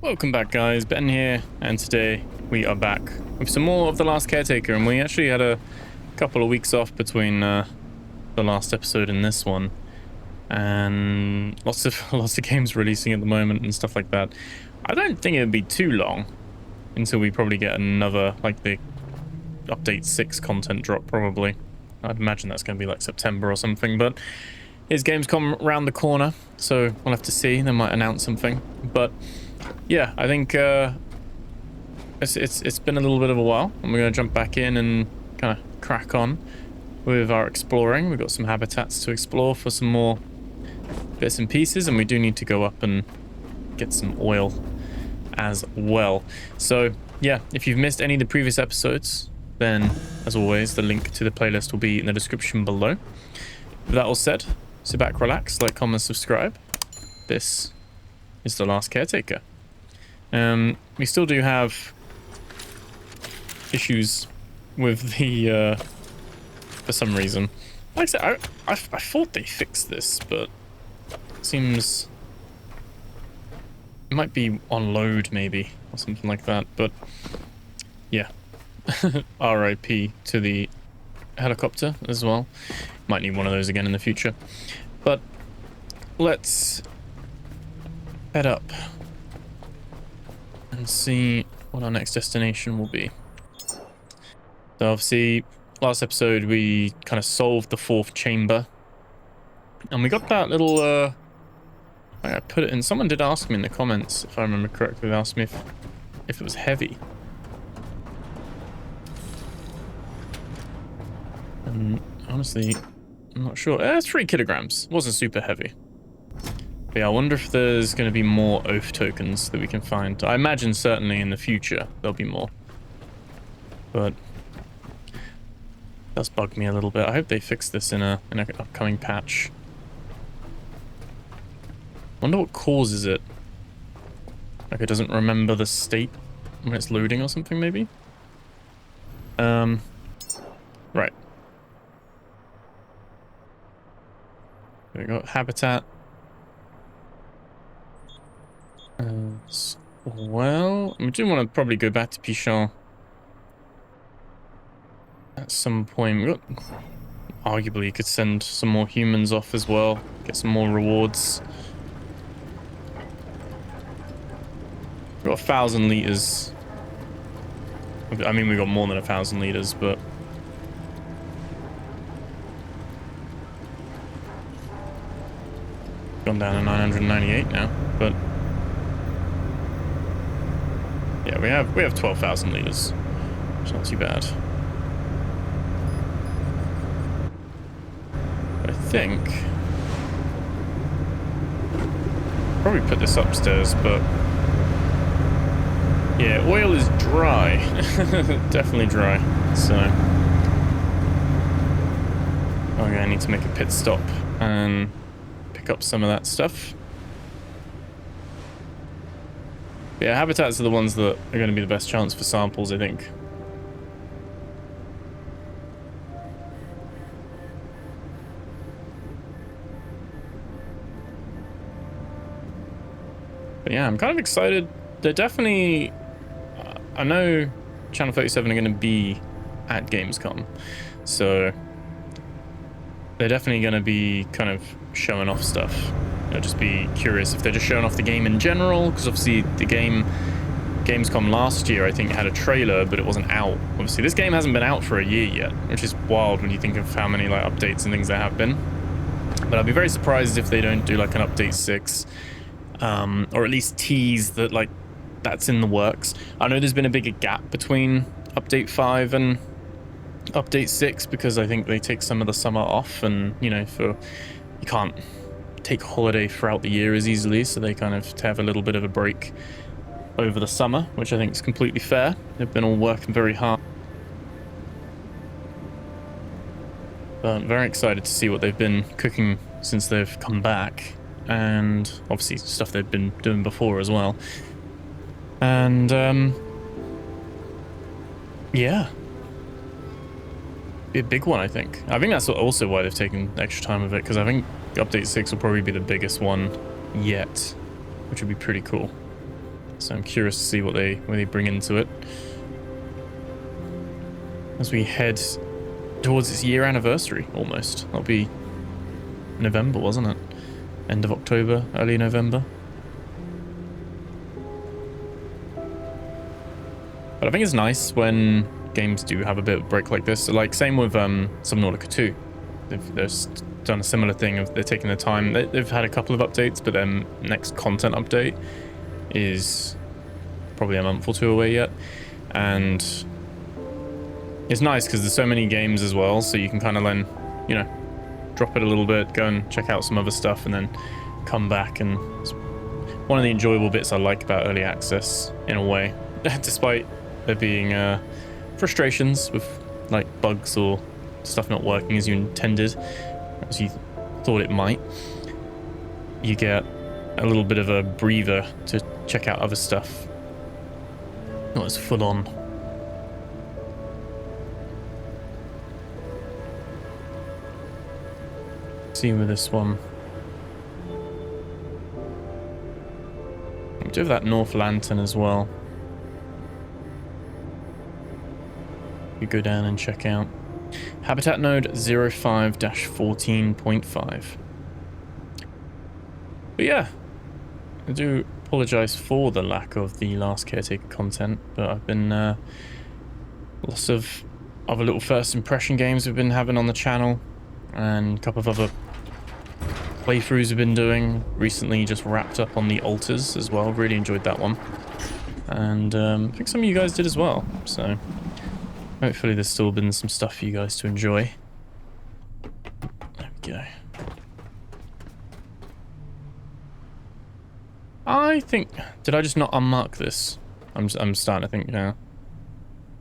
Welcome back, guys. Ben here, and today we are back with some more of The Last Caretaker, and we actually had a couple of weeks off between the last episode and this one, and lots of games releasing at the moment and stuff like that. I don't think it would be too long until we probably get another, like, the update 6 content drop, probably. I'd imagine that's going to be like September or something, but his games come around the corner, so we'll have to see. They might announce something, but yeah, I think it's been a little bit of a while, and we're going to jump back in and kind of crack on with our exploring. We've got some habitats to explore for some more bits and pieces, and we do need to go up and get some oil as well. So yeah, if you've missed any of the previous episodes, then as always, the link to the playlist will be in the description below. With that all said, sit back, relax, like, comment, subscribe. This is The Last Caretaker. We still do have issues with the, for some reason. Like I said, I thought they fixed this, but it seems it might be on load maybe, or something like that, but yeah. RIP to the helicopter as well. Might need one of those again in the future. But let's head up and see what our next destination will be. So obviously, last episode we kind of solved the 4th chamber, and we got that little I put it in. Someone did ask me in the comments, if I remember correctly. They asked me if it was heavy. And honestly, I'm not sure. It's 3 kilograms. It wasn't super heavy. But yeah, I wonder if there's going to be more oath tokens that we can find. I imagine certainly in the future there'll be more. But it does bug me a little bit. I hope they fix this in an upcoming patch. Wonder what causes it. Like it doesn't remember the state when it's loading or something, maybe? Right. We got habitat. Well, we do want to probably go back to Pichon at some point. We got, arguably, you could send some more humans off as well, get some more rewards. We've got 1,000 liters. I mean, we got more than 1,000 liters, but gone down to 998 now, but yeah, we have 12,000 liters. It's not too bad. But I think probably put this upstairs, but yeah, oil is dry. Definitely dry. So okay, I need to make a pit stop and pick up some of that stuff. Yeah, habitats are the ones that are going to be the best chance for samples, I think. But yeah, I'm kind of excited. They're definitely... I know Channel 37 are going to be at Gamescom, so they're definitely going to be kind of showing off stuff. I'll just be curious if they're just showing off the game in general, because obviously the Gamescom last year, I think, had a trailer, but it wasn't out. Obviously, this game hasn't been out for a year yet, which is wild when you think of how many like updates and things there have been. But I'd be very surprised if they don't do like an update 6, or at least tease that like that's in the works. I know there's been a bigger gap between update 5 and update 6 because I think they take some of the summer off, and you know, you can't take holiday throughout the year as easily, so they kind of have a little bit of a break over the summer, which I think is completely fair. They've been all working very hard. But I'm very excited to see what they've been cooking since they've come back, and obviously stuff they've been doing before as well. And yeah, be a big one, I think. I think that's also why they've taken extra time with it, because I think update 6 will probably be the biggest one yet, which would be pretty cool. So I'm curious to see what they bring into it as we head towards its year anniversary almost. That'll be November, wasn't it? End of October, early November. But I think it's nice when games do have a bit of a break like this. So like same with Subnautica 2. They've done a similar thing of they're taking the time. They've had a couple of updates, but then next content update is probably a month or two away yet. And it's nice because there's so many games as well, so you can kind of then, you know, drop it a little bit, go and check out some other stuff, and then come back. And it's one of the enjoyable bits I like about early access in a way, despite there being frustrations with like bugs or stuff not working as you intended, as you thought it might. You get a little bit of a breather to check out other stuff. Not as full on. See with this one. I do have that North Lantern as well. You go down and check out Habitat node 05-14.5. But yeah, I do apologise for the lack of the Last Caretaker content, but I've been lots of other little first impression games we've been having on the channel, and a couple of other playthroughs we've been doing. Recently just wrapped up on the Altars as well, really enjoyed that one. And I think some of you guys did as well, so hopefully there's still been some stuff for you guys to enjoy. There we go. I think... Did I just not unmark this? I'm starting to think now.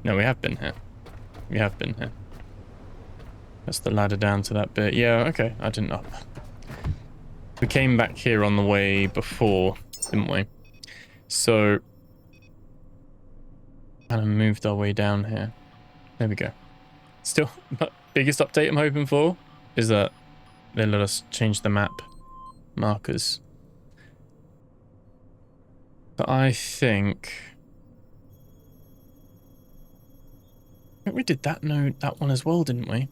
No, we have been here. We have been here. That's the ladder down to that bit. Yeah, okay. I didn't up. We came back here on the way before, didn't we? So... kind of moved our way down here. There we go. Still, but biggest update I'm hoping for is that they let us change the map markers. But I think we did that one as well, didn't we?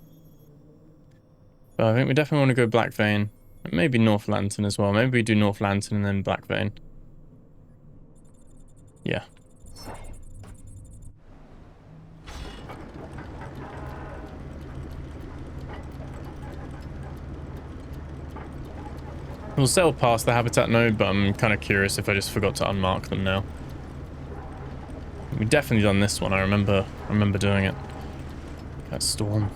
But I think we definitely want to go Black Vein. Maybe North Lantern as well. Maybe we do North Lantern and then Black Vein. Yeah. We'll sail past the Habitat node, but I'm kind of curious if I just forgot to unmark them now. We've definitely done this one. I remember doing it. That storm.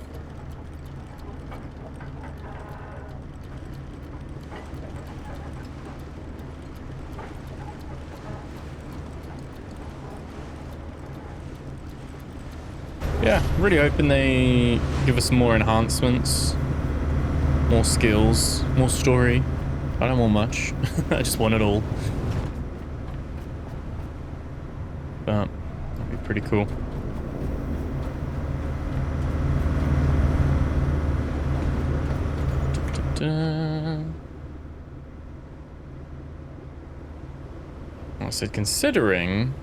Yeah, really hoping they give us some more enhancements, more skills, more story. I don't want much. I just want it all. But that'd be pretty cool. I said, considering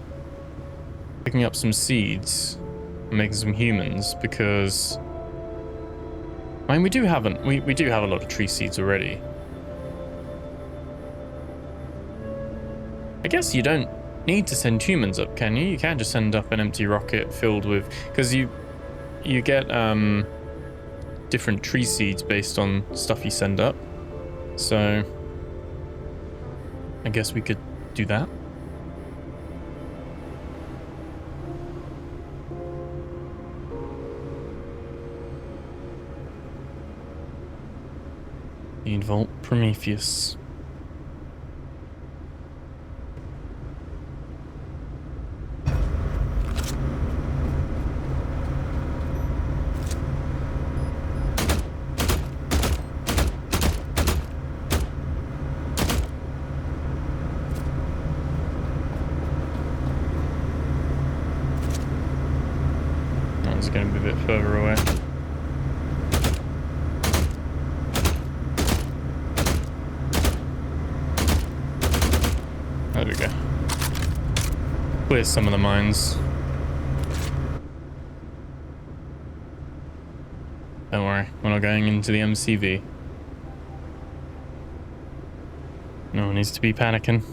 picking up some seeds and making some humans, because I mean we do have a lot of tree seeds already. I guess you don't need to send humans up, can you? You can just send up an empty rocket filled with... Because you get different tree seeds based on stuff you send up. So I guess we could do that. Need Vault Prometheus. It's going to be a bit further away. There we go. clear some of the mines. Don't worry, we're not going into the MCV. No one needs to be panicking.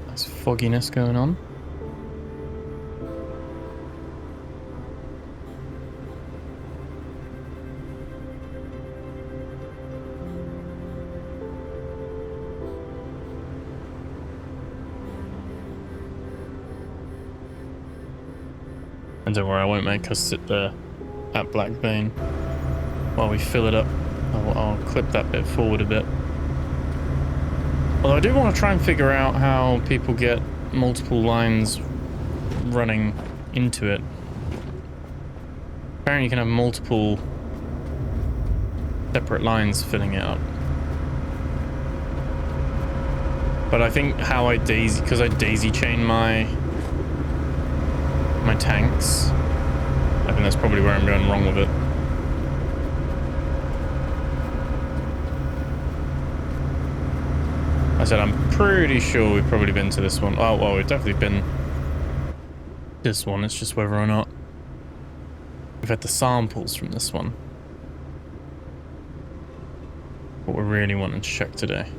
There's fogginess going on. And don't worry, I won't make us sit there at Black Vein while we fill it up. I'll clip that bit forward a bit. Although I do want to try and figure out how people get multiple lines running into it. Apparently you can have multiple separate lines filling it up. But I think how I because I daisy chain my tanks, I think that's probably where I'm going wrong with it. I said I'm pretty sure we've probably been to this one. Oh, well, we've definitely been this one. It's just whether or not we've had the samples from this one. What we're really wanting to check today.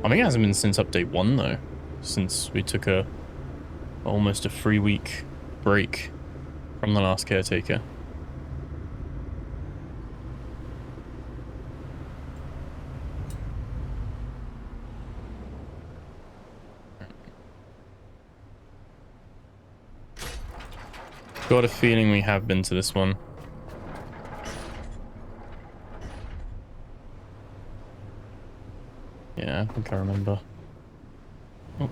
I think it hasn't been since update 1 though, since we took almost a 3-week break from the Last Caretaker. Got a feeling we have been to this one. Yeah, I think I remember. Oh.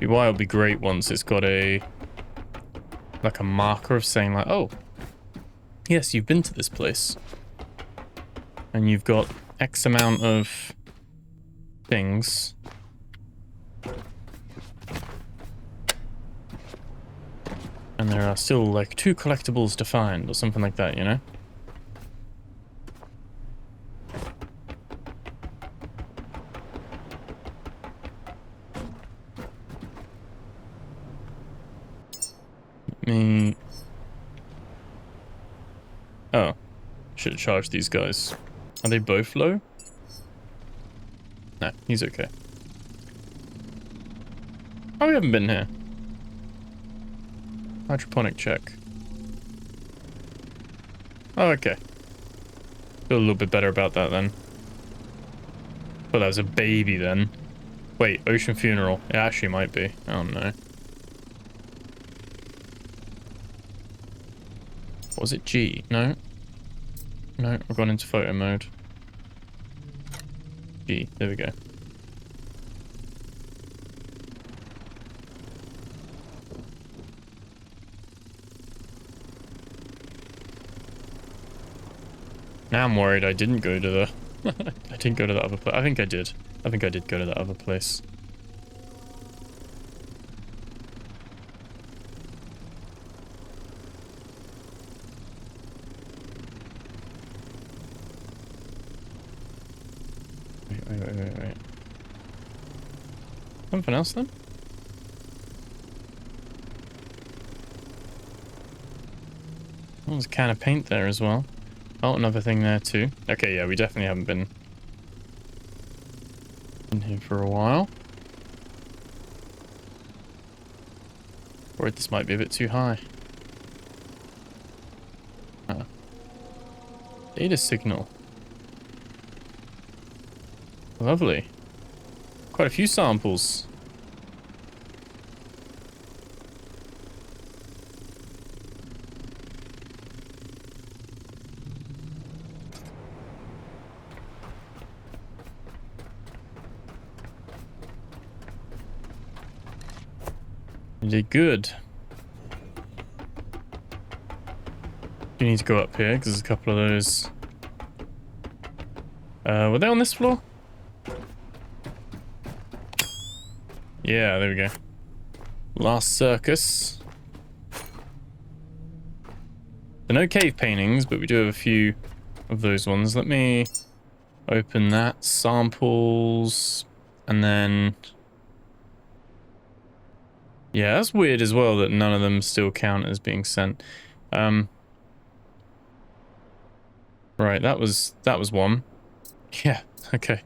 UI will be great once it's got a marker of saying like, oh, yes, you've been to this place. And you've got X amount of things. And there are still like 2 collectibles to find or something like that, you know? Oh, should have charged these guys. Are they both low? No, he's okay. Oh, we haven't been here. Hydroponic check. Oh, okay. Feel a little bit better about that then. Well, that was a baby then. Wait, ocean funeral. It actually might be. Oh no. What was it? G? No. No, we've gone into photo mode. G. There we go. Now I'm worried I didn't go to the... I didn't go to the other place. I think I did. I think I did go to that other place. Wait. Something else then? Oh, there's a can of paint there as well. Oh, another thing there too. Okay, yeah, we definitely haven't been in here for a while. Worried this might be a bit too high. Oh. Data signal. Lovely. Quite a few samples. You did good. Do we need to go up here because there's a couple of those. Were they on this floor? Yeah, there we go. Last circus. There are no cave paintings, but we do have a few of those ones. Let me open that. Samples. And then... yeah, that's weird as well that none of them still count as being sent. Right, that was one. Yeah, okay.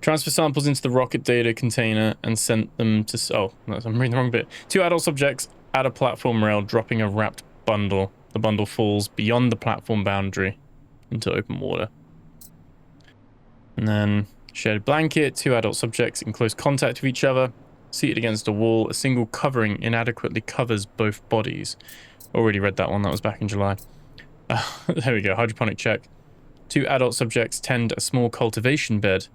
Transfer samples into the rocket data container and sent them to... oh, I'm reading the wrong bit. 2 adult subjects add a platform rail, dropping a wrapped bundle. The bundle falls beyond the platform boundary into open water. And then shared blanket, 2 adult subjects in close contact with each other, seated against a wall. A single covering inadequately covers both bodies. Already read that one. That was back in July. There we go. Hydroponic check. 2 adult subjects tend a small cultivation bed.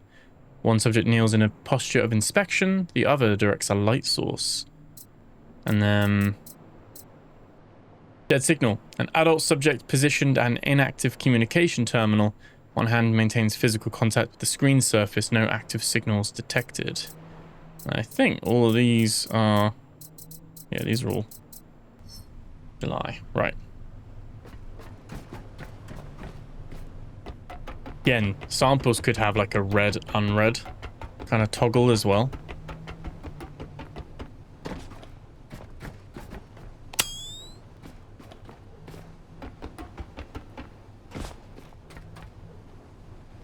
One subject kneels in a posture of inspection. The other directs a light source. And then... dead signal. An adult subject positioned an inactive communication terminal. One hand maintains physical contact with the screen surface. No active signals detected. I think all of these are... yeah, these are all July. Right. Again, samples could have like a read, unread kind of toggle as well.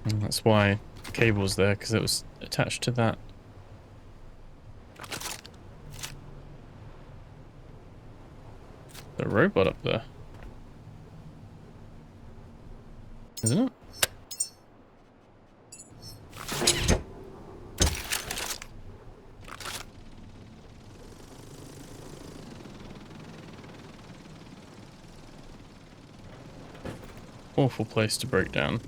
And that's why the cable's there, because it was attached to that. The robot up there. Isn't it? Awful place to break down.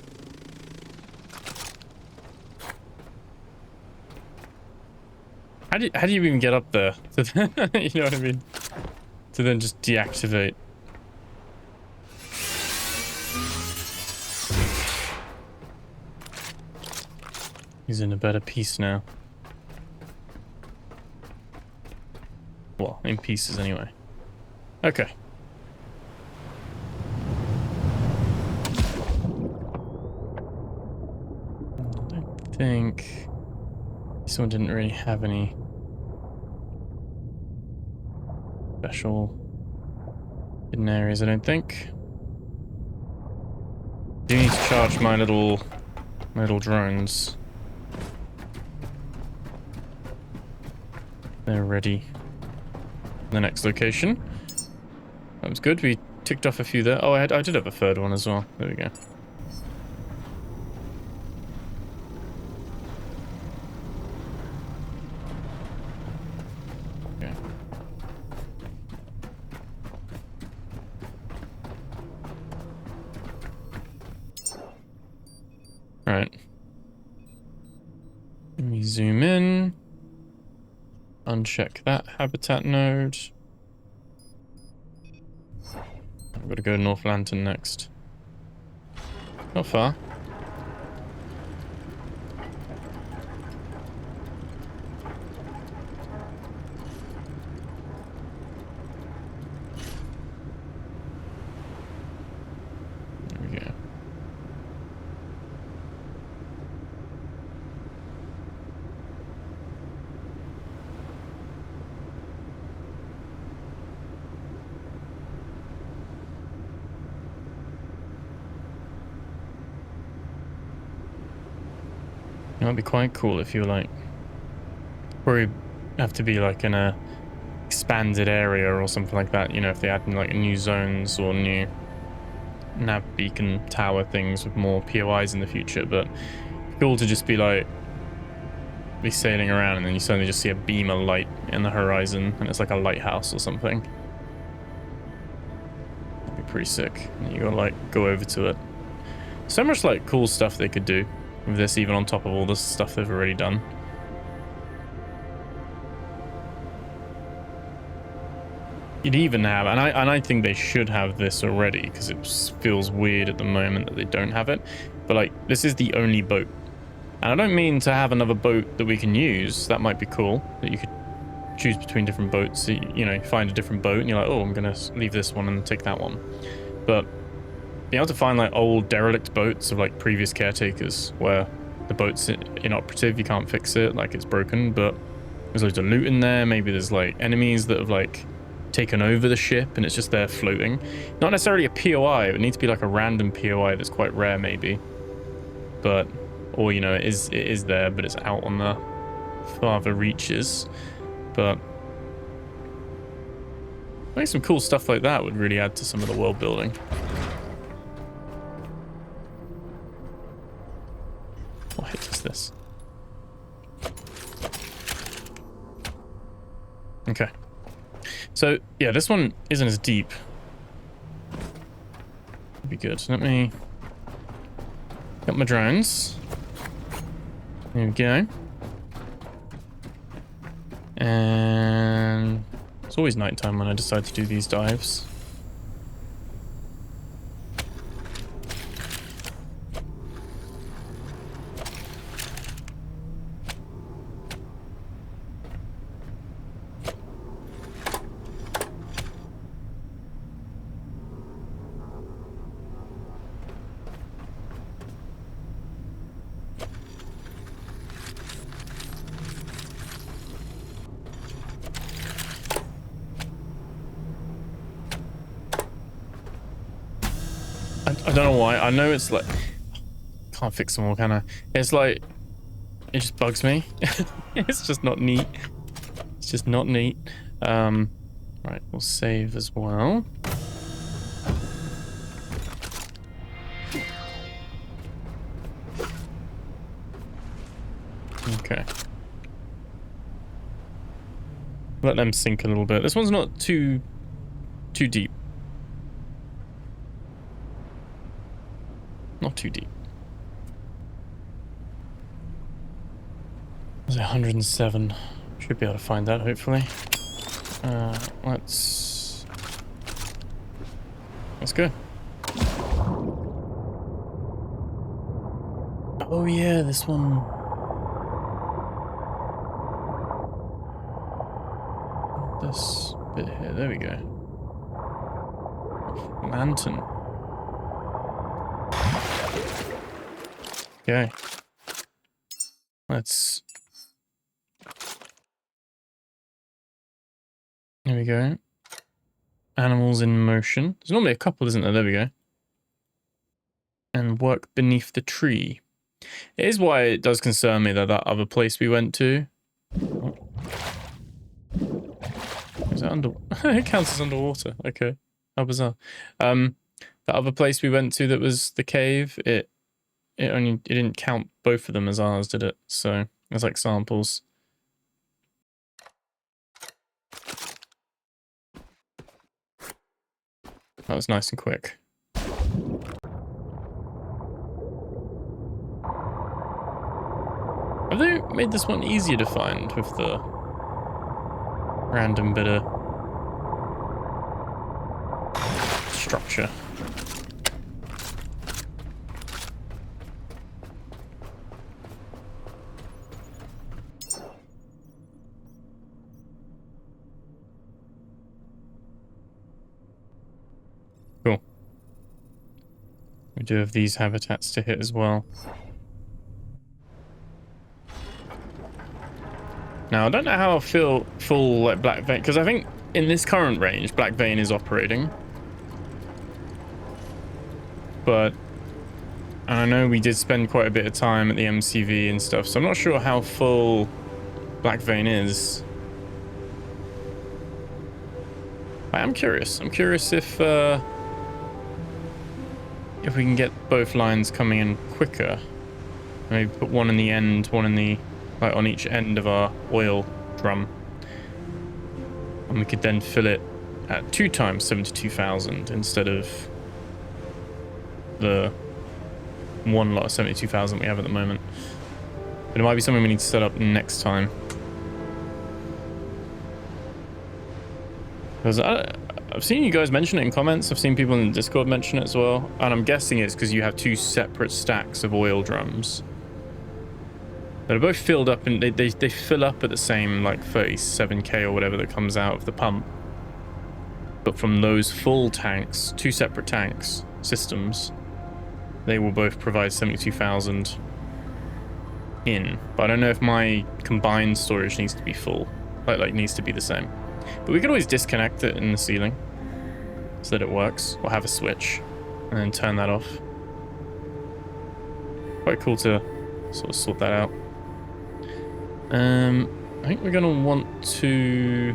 How do you even get up there? You know what I mean? To then just deactivate. He's in a better piece now. Well, in pieces anyway. Okay. I think this one didn't really have any special hidden areas, I don't think. Do need to charge my little drones. They're ready for the next location. That was good. We ticked off a few there. Oh, I did have a third one as well. There we go. Right. Let me zoom in. Uncheck that habitat node. I've got to go North Lantern next. Not far. There we go. It might be quite cool if you like, probably have to be like in a expanded area or something like that, you know, if they add like new zones or new nav beacon tower things with more POIs in the future. But cool to just be like, be sailing around and then you suddenly just see a beam of light in the horizon and it's like a lighthouse or something. That'd be pretty sick. And you gotta like go over to it. So much like cool stuff they could do with this, even on top of all the stuff they've already done. you'd even have, and I think they should have this already, because it feels weird at the moment that they don't have it. But like, this is the only boat, and I don't mean to have another boat that we can use. That might be cool, that you could choose between different boats. So you know, find a different boat, and you're like, oh, I'm gonna leave this one and take that one. But being able to find like old derelict boats of like previous caretakers, where the boat's inoperative, you can't fix it, like it's broken, but there's loads of loot in there. Maybe there's like enemies that have like taken over the ship and it's just there floating. Not necessarily a POI, it would need to be like a random POI that's quite rare maybe. But, or you know, it is there, but it's out on the farther reaches. But I think some cool stuff like that would really add to some of the world building. What hit is this? Okay. So, yeah, this one isn't as deep. Would be good. Let me get my drones. There we go. And it's always nighttime when I decide to do these dives. I don't know why. I know it's like... Can't fix them all, can I? It's like... It just bugs me. It's just not neat. It's just not neat. Right, we'll save as well. Okay. Let them sink a little bit. This one's not too deep. Not too deep. There's 107. Should be able to find that, hopefully. Let's go. Oh yeah, this one. This bit here. There we go. Lantern. Okay. Let's... There we go. Animals in motion. There's normally a couple, isn't there? There we go. And work beneath the tree. It is why it does concern me that that other place we went to... Oh. Is that under... It counts as underwater. Okay. How bizarre. That other place we went to that was the cave, it didn't count both of them as ours, did it? So it's like samples. That was nice and quick. Have they made this one easier to find with the random bit of structure? Cool. We do have these habitats to hit as well. Now, I don't know how I feel full like Black Vein, because I think in this current range, Black Vein is operating. But and I know we did spend quite a bit of time at the MCV and stuff, so I'm not sure how full Black Vein is. I am curious. I'm curious if we can get both lines coming in quicker. Maybe put one in the end, one in the like on each end of our oil drum, and we could then fill it at 2 times 72,000 instead of the one lot of 72,000 we have at the moment. But it might be something we need to set up next time. Because I've seen you guys mention it in comments. I've seen people in the Discord mention it as well. And I'm guessing it's because you have two separate stacks of oil drums. They're both filled up, and they fill up at the same, like, 37k or whatever that comes out of the pump. But from those full tanks, two separate tanks, systems, they will both provide 72,000 in. But I don't know if my combined storage needs to be full. Like needs to be the same. But we could always disconnect it in the ceiling so that it works, or have a switch and then turn that off. Quite cool to sort of sort that out. I think we're gonna want to...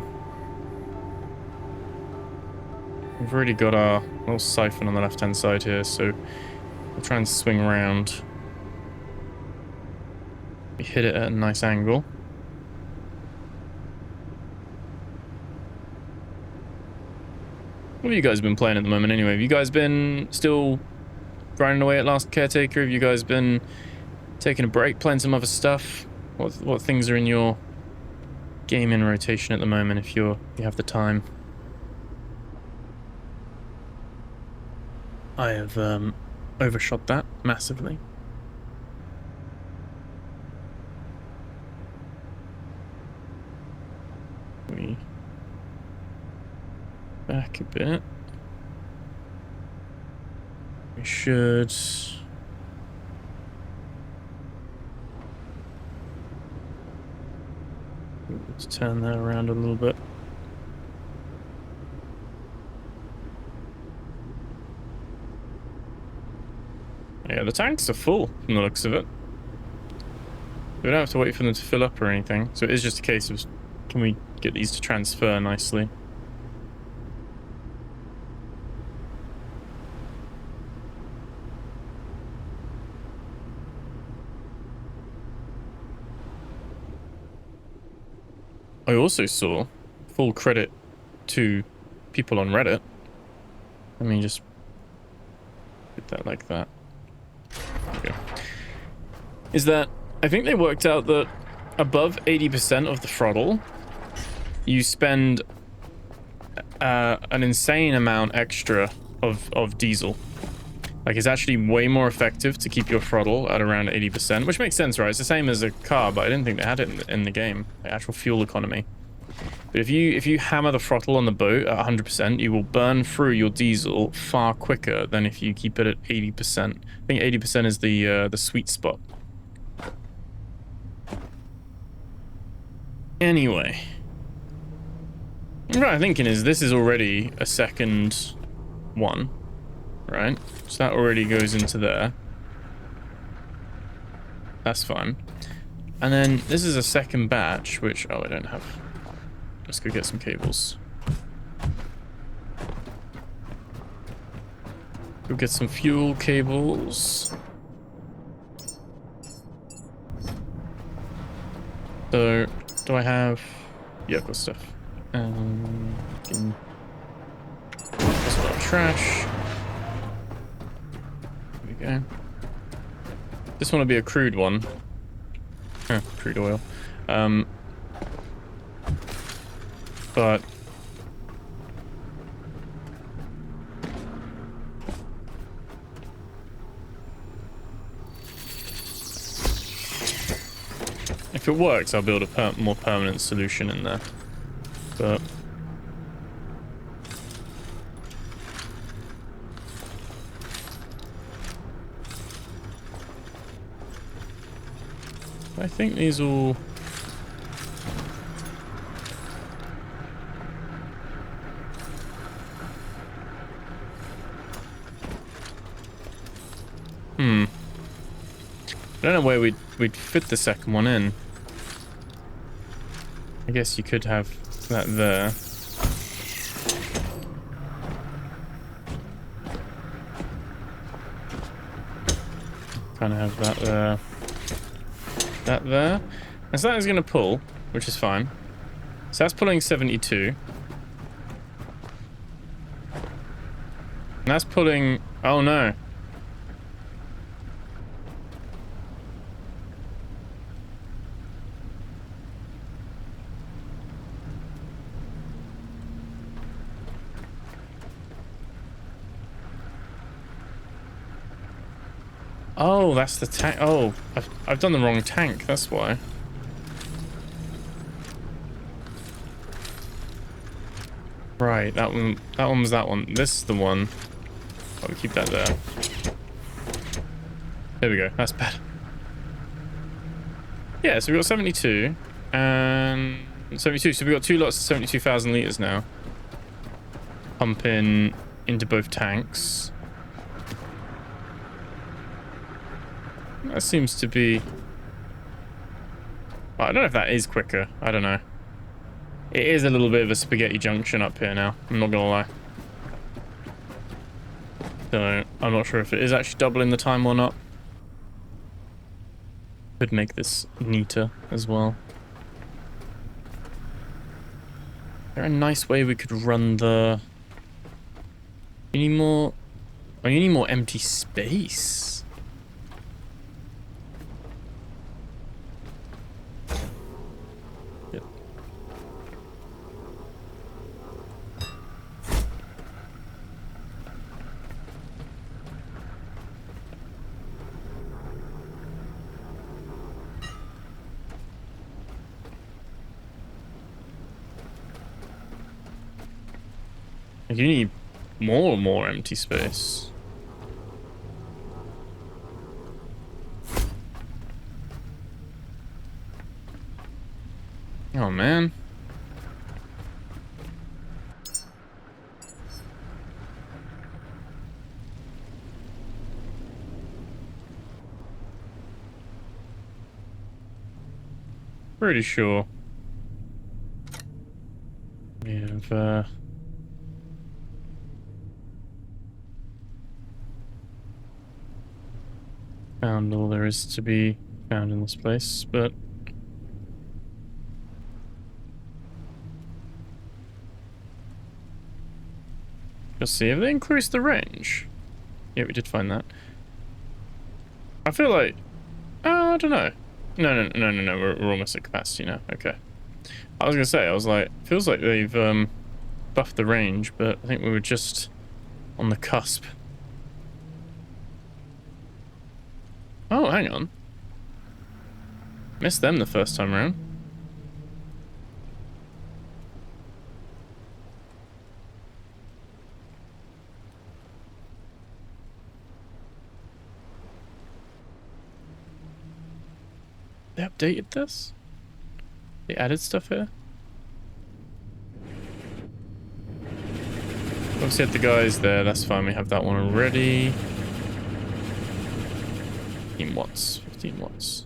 We've already got our little siphon on the left-hand side here, so we'll try and swing around. We hit it at a nice angle. What have you guys been playing at the moment anyway? Have you guys been still grinding away at Last Caretaker? Have you guys been taking a break, playing some other stuff? What things are in your gaming rotation at the moment if you have the time? I have overshot that massively. We back a bit. We should... Let's turn that around a little bit. Yeah, the tanks are full from the looks of it. We don't have to wait for them to fill up or anything, so it is just a case of can we get these to transfer nicely. I also saw, full credit to people on Reddit. Let me just put that like that. Okay. Is that I think they worked out that above 80% of the throttle, you spend an insane amount extra of diesel. Like, it's actually way more effective to keep your throttle at around 80%, which makes sense, right? It's the same as a car, but I didn't think they had it in the game, the actual fuel economy. But if you hammer the throttle on the boat at 100%, you will burn through your diesel far quicker than if you keep it at 80%. I think 80% is the sweet spot. Anyway, what I'm thinking is this is already a second one, right? So that already goes into there. That's fine. And then this is a second batch, which, oh, I don't have. Let's go get some cables. Go get some fuel cables. So, do I have... Yeah, I've got stuff. There's a lot of trash. There we go. This one will be a crude one. Crude oil. But... if it works, I'll build a more permanent solution in there. But... I think these all... I don't know where we'd fit the second one in. I guess you could have that there. Kind of have that there. That there. And so that is going to pull, which is fine. So that's pulling 72. And that's pulling... Oh no. Oh, that's the tank. Oh, I've done the wrong tank. That's why. Right, that one. That one was that one. This is the one. Oh, we keep that there. There we go. That's better. Yeah, so we got 72 and 72. So we got 2 lots of 72,000 liters now. Pumping into both tanks. That seems to be... Well, I don't know if that is quicker. I don't know. It is a little bit of a spaghetti junction up here now. I'm not gonna lie. So I'm not sure if it is actually doubling the time or not. Could make this neater as well. Is there a nice way we could run the... You need more... Oh, you need more empty space. Yep. You need more empty space. Oh man. Pretty sure we have found all there is to be found in this place, but let's see, have they increased the range? Yeah, we did find that. I feel like... I don't know. No, we're almost at capacity now. Okay. I was gonna say, I was like, feels like they've buffed the range, but I think we were just on the cusp. Oh, hang on. Missed them the first time around. They updated this? They added stuff here? Obviously had the guys there, that's fine, we have that one already. 15 watts, 15 watts.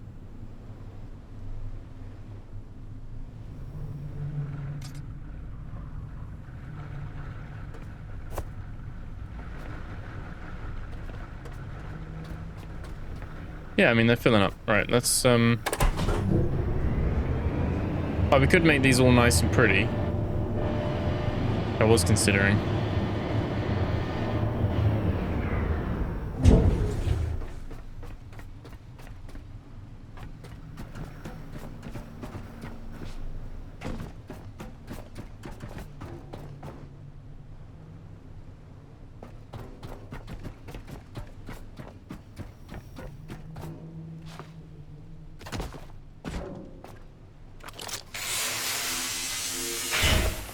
Yeah, I mean, they're filling up. Right, let's, Oh, we could make these all nice and pretty. I was considering.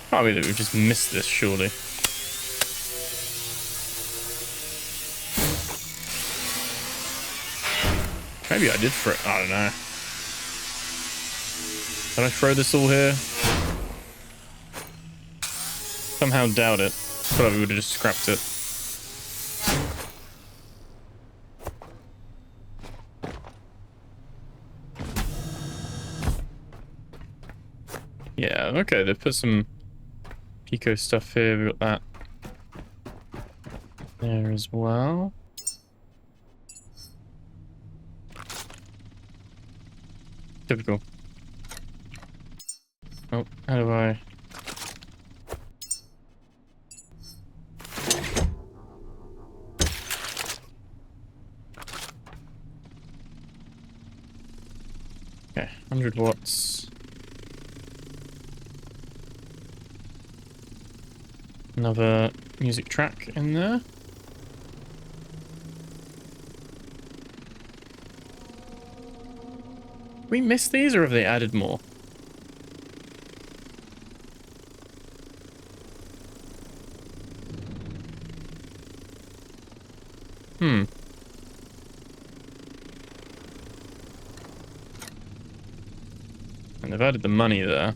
Probably that we've just missed this, surely. Maybe I did throw it. I don't know. Did I throw this all here? Somehow doubt it. Probably would have just scrapped it. Yeah, okay, they've put some Pico stuff here. We've got that there as well. Typical. Oh, how do I... Okay, 100 watts. Another music track in there. We missed these, or have they added more? Hmm. And they've added the money there.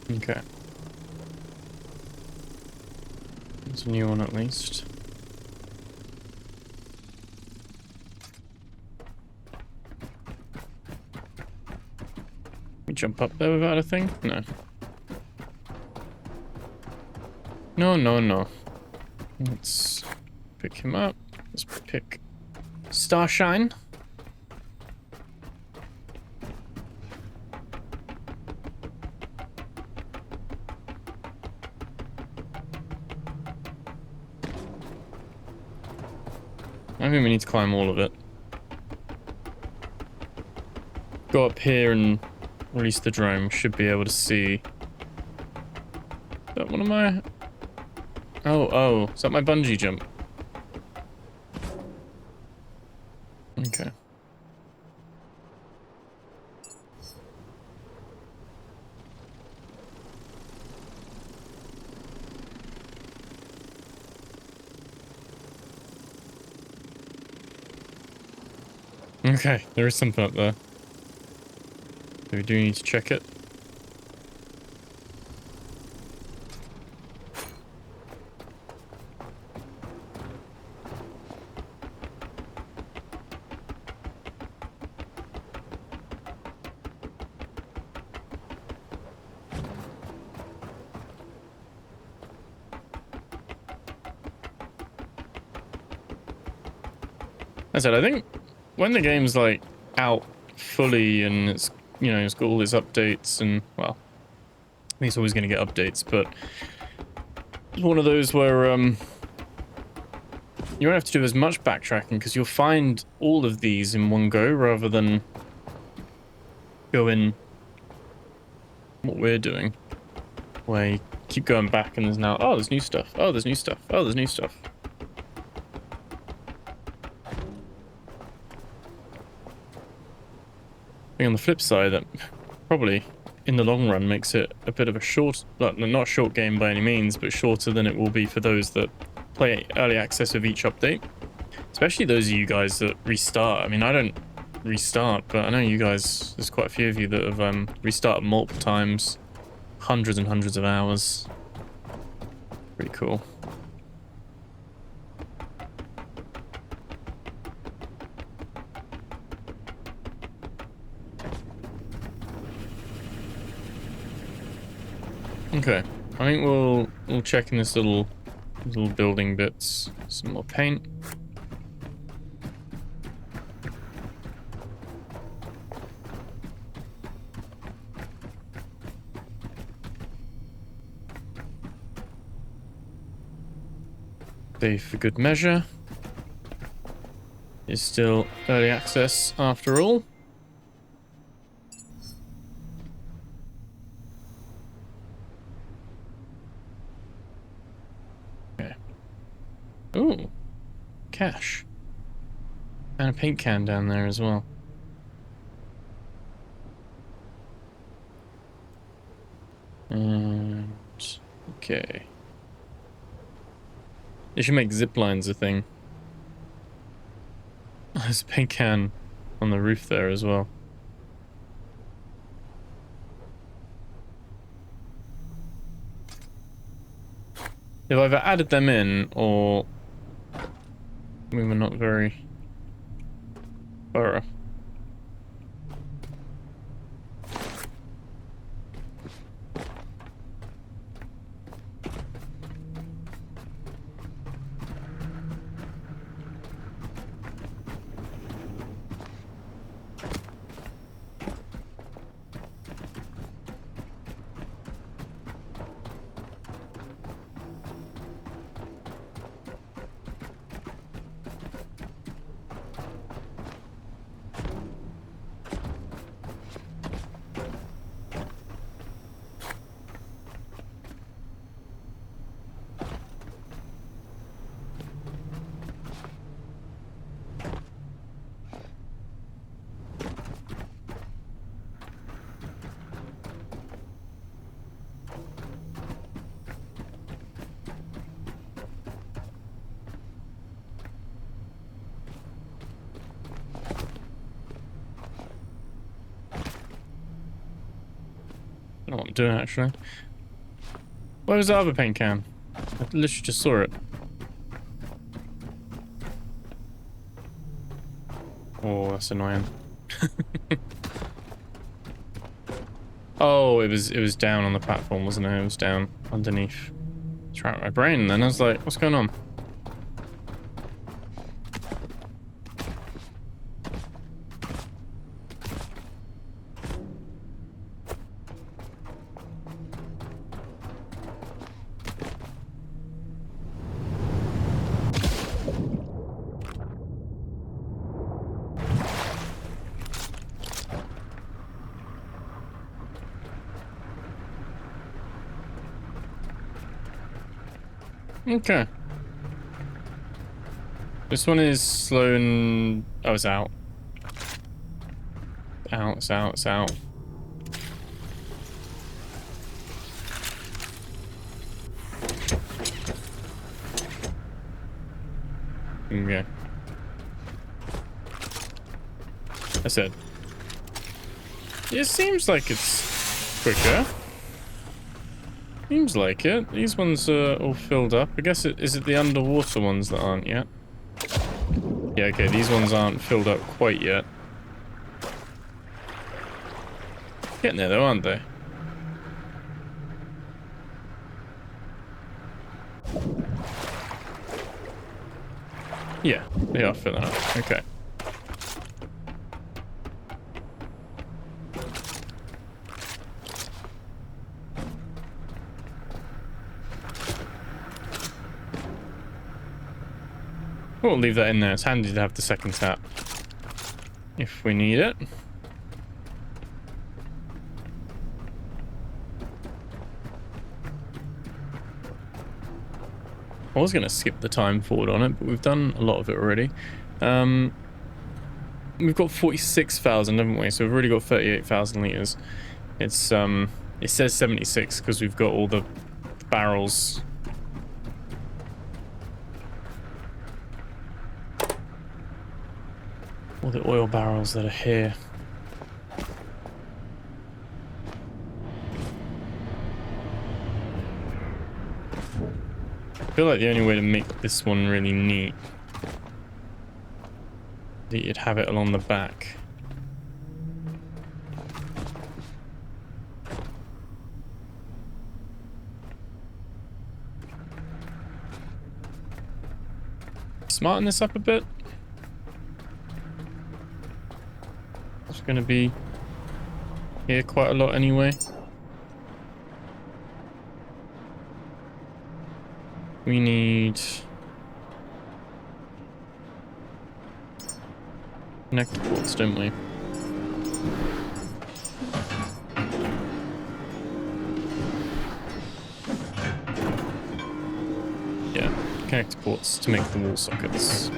Okay. It's a new one at least. We jump up there without a thing? No. No, no, no. Let's pick him up. Let's pick Starshine. I think we need to climb all of it. Go up here and release the drone. Should be able to see. Is that one of my... Oh, is that my bungee jump? Okay. Okay, there is something up there. So we do need to check it. As I said, I think when the game's like out fully and it's, you know, it's got all its updates and, well, I think it's always going to get updates, but it's one of those where you won't have to do as much backtracking because you'll find all of these in one go rather than go in what we're doing, where you keep going back and there's now, oh, there's new stuff, oh, there's new stuff, oh, there's new stuff. I think on the flip side, that probably in the long run makes it a bit of a short, not a short game by any means, but shorter than it will be for those that play early access of each update. Especially those of you guys that restart. I mean, I don't restart, but I know you guys, there's quite a few of you that have restarted multiple times, hundreds and hundreds of hours. Pretty cool. Okay, I think we'll check in this little building bits. Some more paint. Save for good measure. It's still early access after all. Ooh, cash. And a paint can down there as well. And okay. They should make zip lines a thing. There's a paint can on the roof there as well. They've either added them in or we were not very Burrow. I don't know what I'm doing actually. Where was the other paint can? I literally just saw it. Oh, that's annoying. Oh, it was down on the platform, wasn't it? It was down underneath. It's right in my brain, and then I was like, what's going on? Okay. This one is slow and... Oh, it's out. Out, it's out, it's out. Okay. I said. It seems like it's quicker. Seems like it. These ones are all filled up. I guess is it the underwater ones that aren't yet? Yeah, okay, these ones aren't filled up quite yet. Getting there though, aren't they? Yeah, they are filling up. Okay. We'll leave that in there. It's handy to have the second tap if we need it. I was going to skip the time forward on it, but we've done a lot of it already. We've got 46,000, haven't we? So we've already got 38,000 liters. It's it says 76 because we've got all the barrels. All the oil barrels that are here. I feel like the only way to make this one really neat is that you'd have it along the back. Smarten this up a bit. It's going to be here quite a lot anyway. We need connector ports, don't we? Yeah, connector ports to make the wall sockets.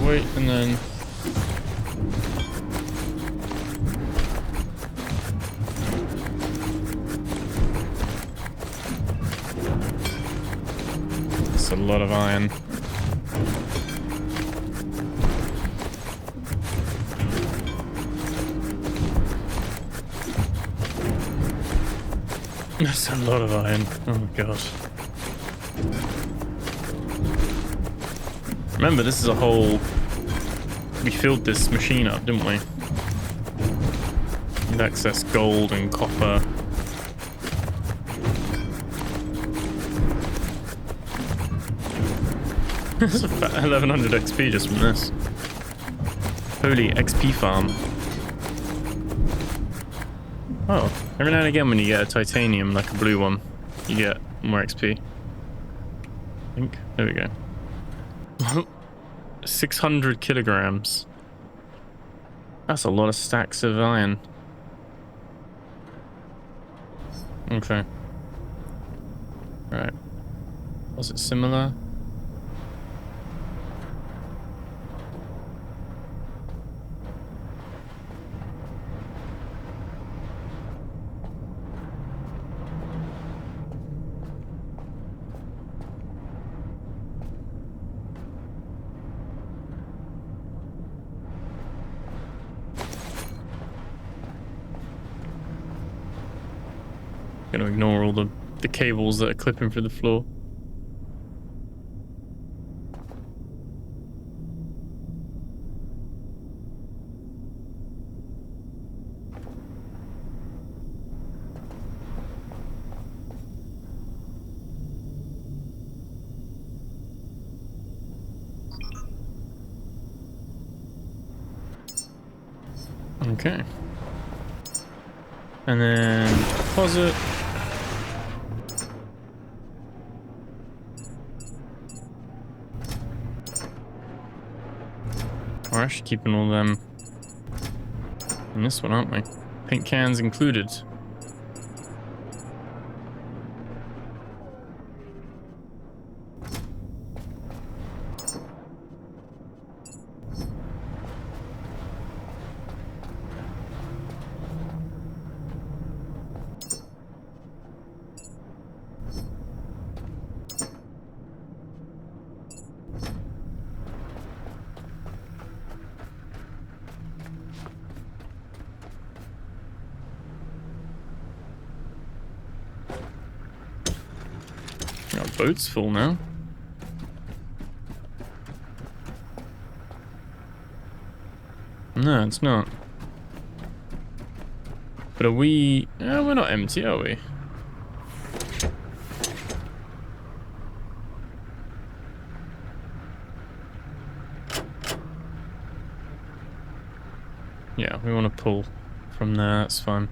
Wait, and then That's a lot of iron. That's a lot of iron. Oh my god. Remember, this is a whole... We filled this machine up, didn't we? With excess gold and copper. There's about 1100 XP just from this. Holy XP farm. Oh, every now and again when you get a titanium, like a blue one, you get more XP. I think. There we go. 600 kilograms. That's a lot of stacks of iron. Okay. Right. Was it similar? Gonna ignore all the cables that are clipping through the floor. Okay. And then deposit. We're actually keeping all them in this one, aren't we? Paint cans included. Our boat's full now. No, it's not. But are we... we're not empty, are we? Yeah, we want to pull from there, that's fine.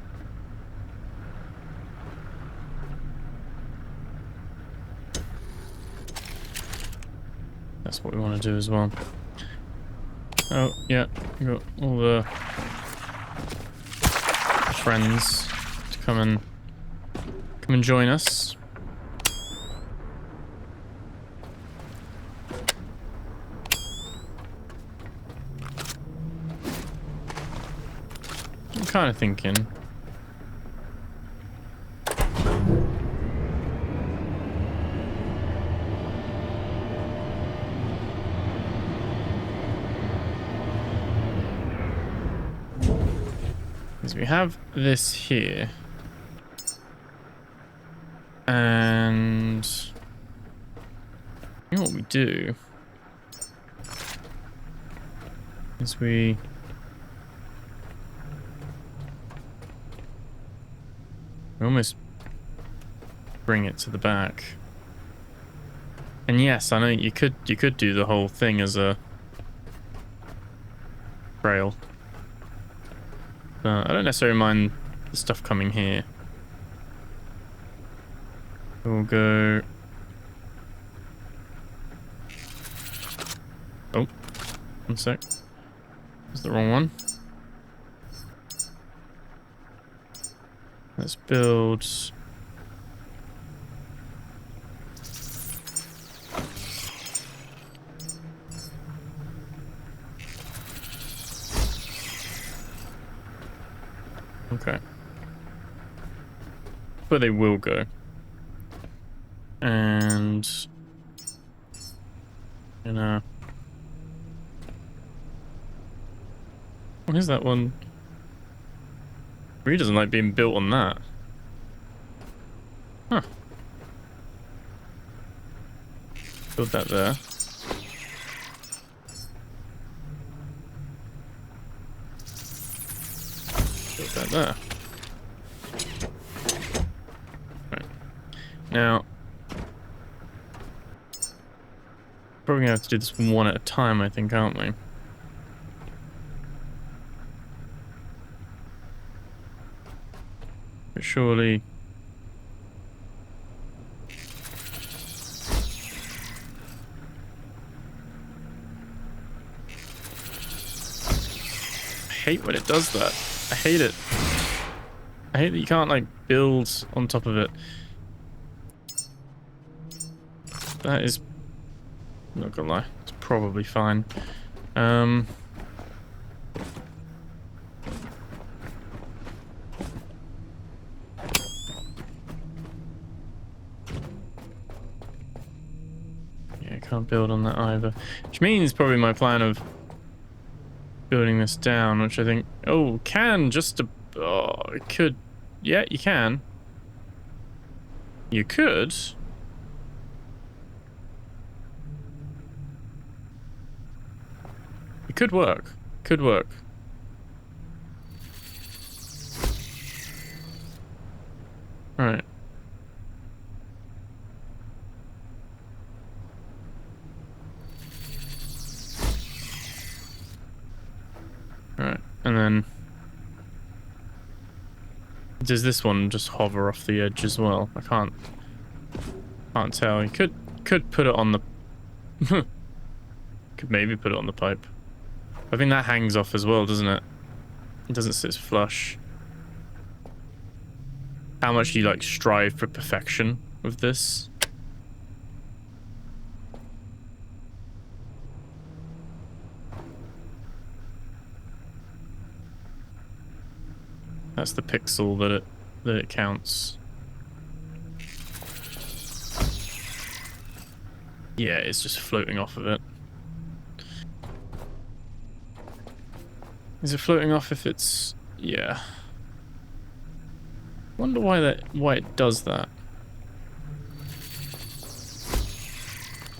That's what we want to do as well. Oh, yeah, we got all the friends to come and join us. I'm kind of thinking. We have this here, and you know what we do is we almost bring it to the back. And yes, I know you could do the whole thing as a rail. I don't necessarily mind the stuff coming here. We'll go... Oh, one sec. That's the wrong one. Let's build... Okay. But they will go. And And what is that one? Really doesn't like being built on that. Huh. Build that there. Build that there. Right. Now, probably gonna have to do this one at a time, I think, aren't we? But surely... I hate when it does that. I hate it. I hate that you can't, like, build on top of it. That is... not gonna lie. It's probably fine. Yeah, I can't build on that either. Which means probably my plan of building this down, which I think... oh, can just... oh, it could... yeah, you can. You could... it could work. Could work. Alright. Alright, and then... does this one just hover off the edge as well? I can't tell. You could put it on the... could maybe put it on the pipe. I think that hangs off as well, doesn't it? It doesn't sit flush. How much do you, like, strive for perfection with this? That's the pixel that it counts. Yeah, it's just floating off of it. Is it floating off if it's... yeah. Wonder why it does that.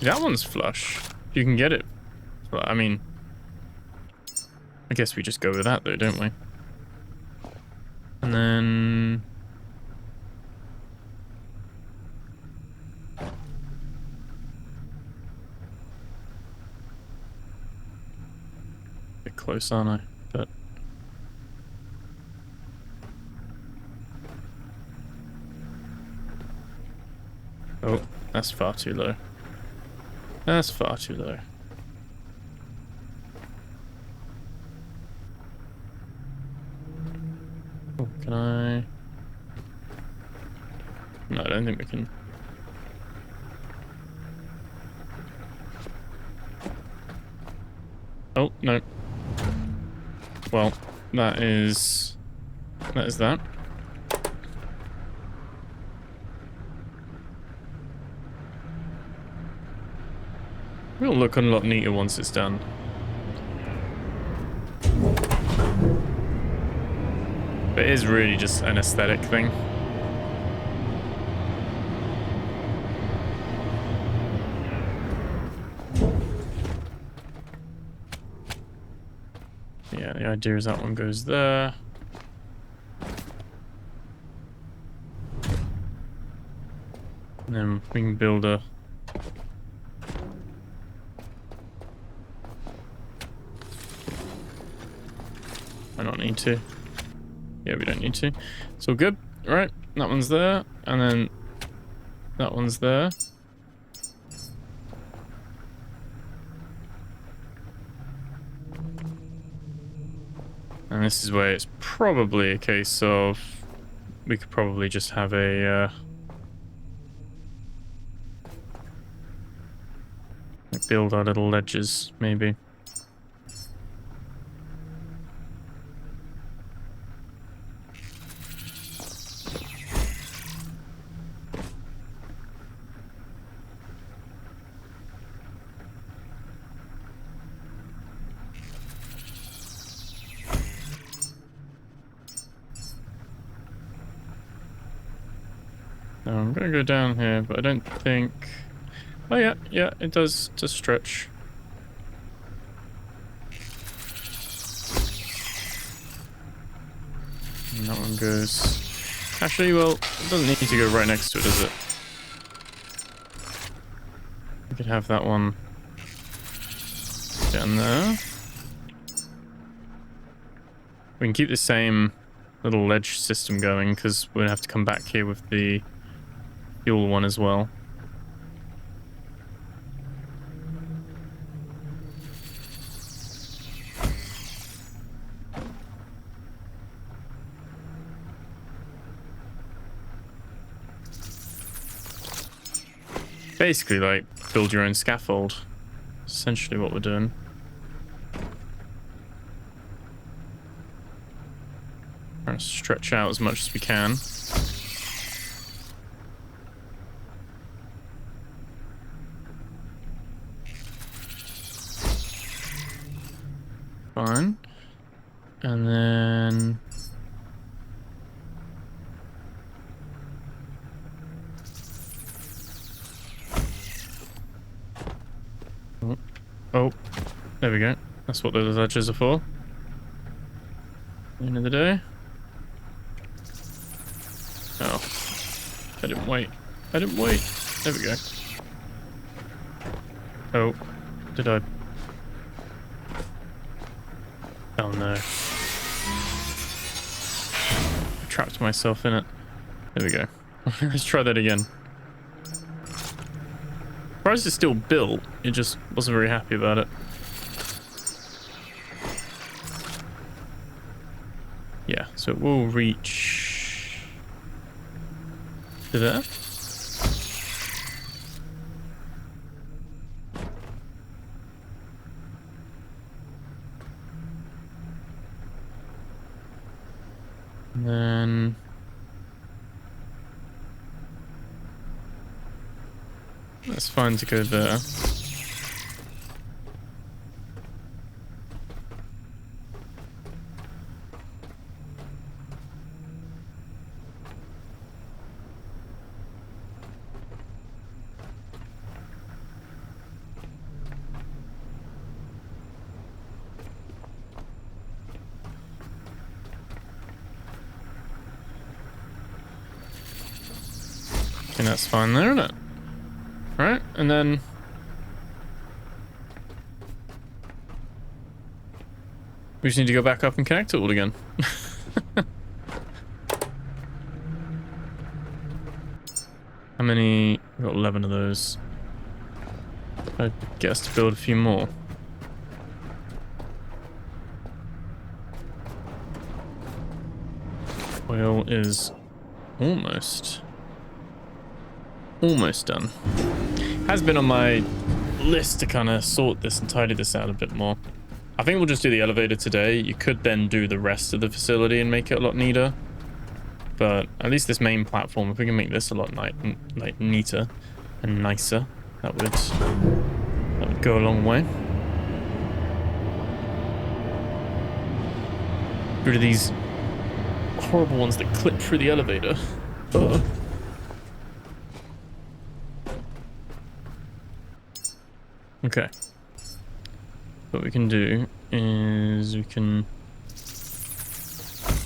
That one's flush. You can get it. I mean, I guess we just go with that though, don't we? And then... bit close, aren't I? But... oh, that's far too low. That's far too low. Oh, can I... no, I don't think we can. Oh, no. Well, that is that. It'll look a lot neater once it's done. But it is really just an aesthetic thing. Yeah, the idea is that one goes there. And then we can build a... I don't need to. Yeah, we don't need to. It's all good. All right, that one's there, and then that one's there. And this is where it's probably a case of we could probably just have a build our little ledges, maybe. No, I'm gonna go down here, but I don't think... Oh yeah, yeah, it does stretch. And that one goes... Actually, well, it doesn't need to go right next to it, does it? We could have that one down there. We can keep the same little ledge system going, because we'll have to come back here with the fuel one as well. Basically, like, build your own scaffold. Essentially what we're doing. Trying to stretch out as much as we can. Fine. And then... Oh, there we go. That's what those ledges are for. End of the day. Oh. I didn't wait. I didn't wait. There we go. Oh. Did I... Oh no. I trapped myself in it. There we go. Let's try that again. Surprised it's still built. It just wasn't very happy about it. Yeah, so it will reach to there. And then that's fine to go there. And that's fine there, isn't it? Right, and then we just need to go back up and connect it all again. How many? We've got 11 of those. I guess to build a few more. Oil is almost done. Has been on my list to kind of sort this and tidy this out a bit more. I think we'll just do the elevator today. You could then do the rest of the facility and make it a lot neater. But at least this main platform, if we can make this a lot neater and nicer, that would go a long way. Get rid of these horrible ones that clip through the elevator. Ugh. Okay. What we can do is we can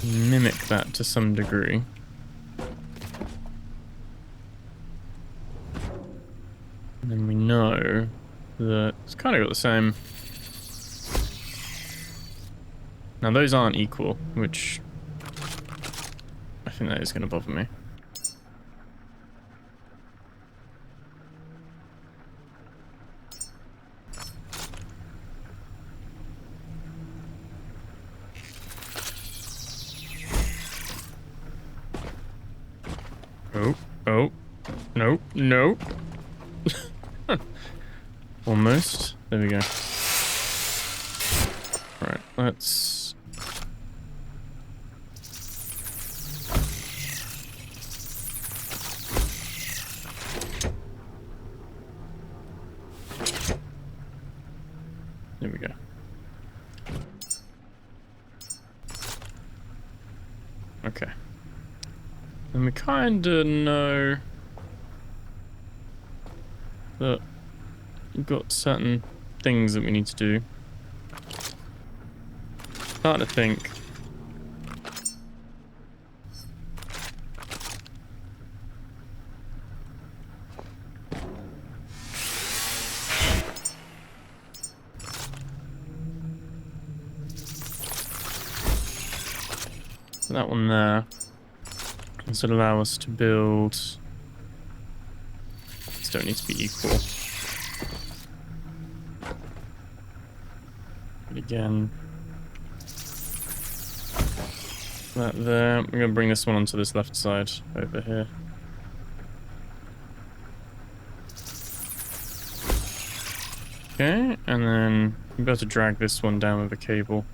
mimic that to some degree. And then we know that it's kind of got the same. Now those aren't equal, which I think that is going to bother me. Oh, no, no. Almost. There we go. Right, let's... There we go. Okay. And we kind of know but we've got certain things that we need to do. Starting to think. So that one there. This would allow us to build. These don't need to be equal. But again. That there. We're going to bring this one onto this left side over here. Okay, and then we're about to drag this one down with a cable.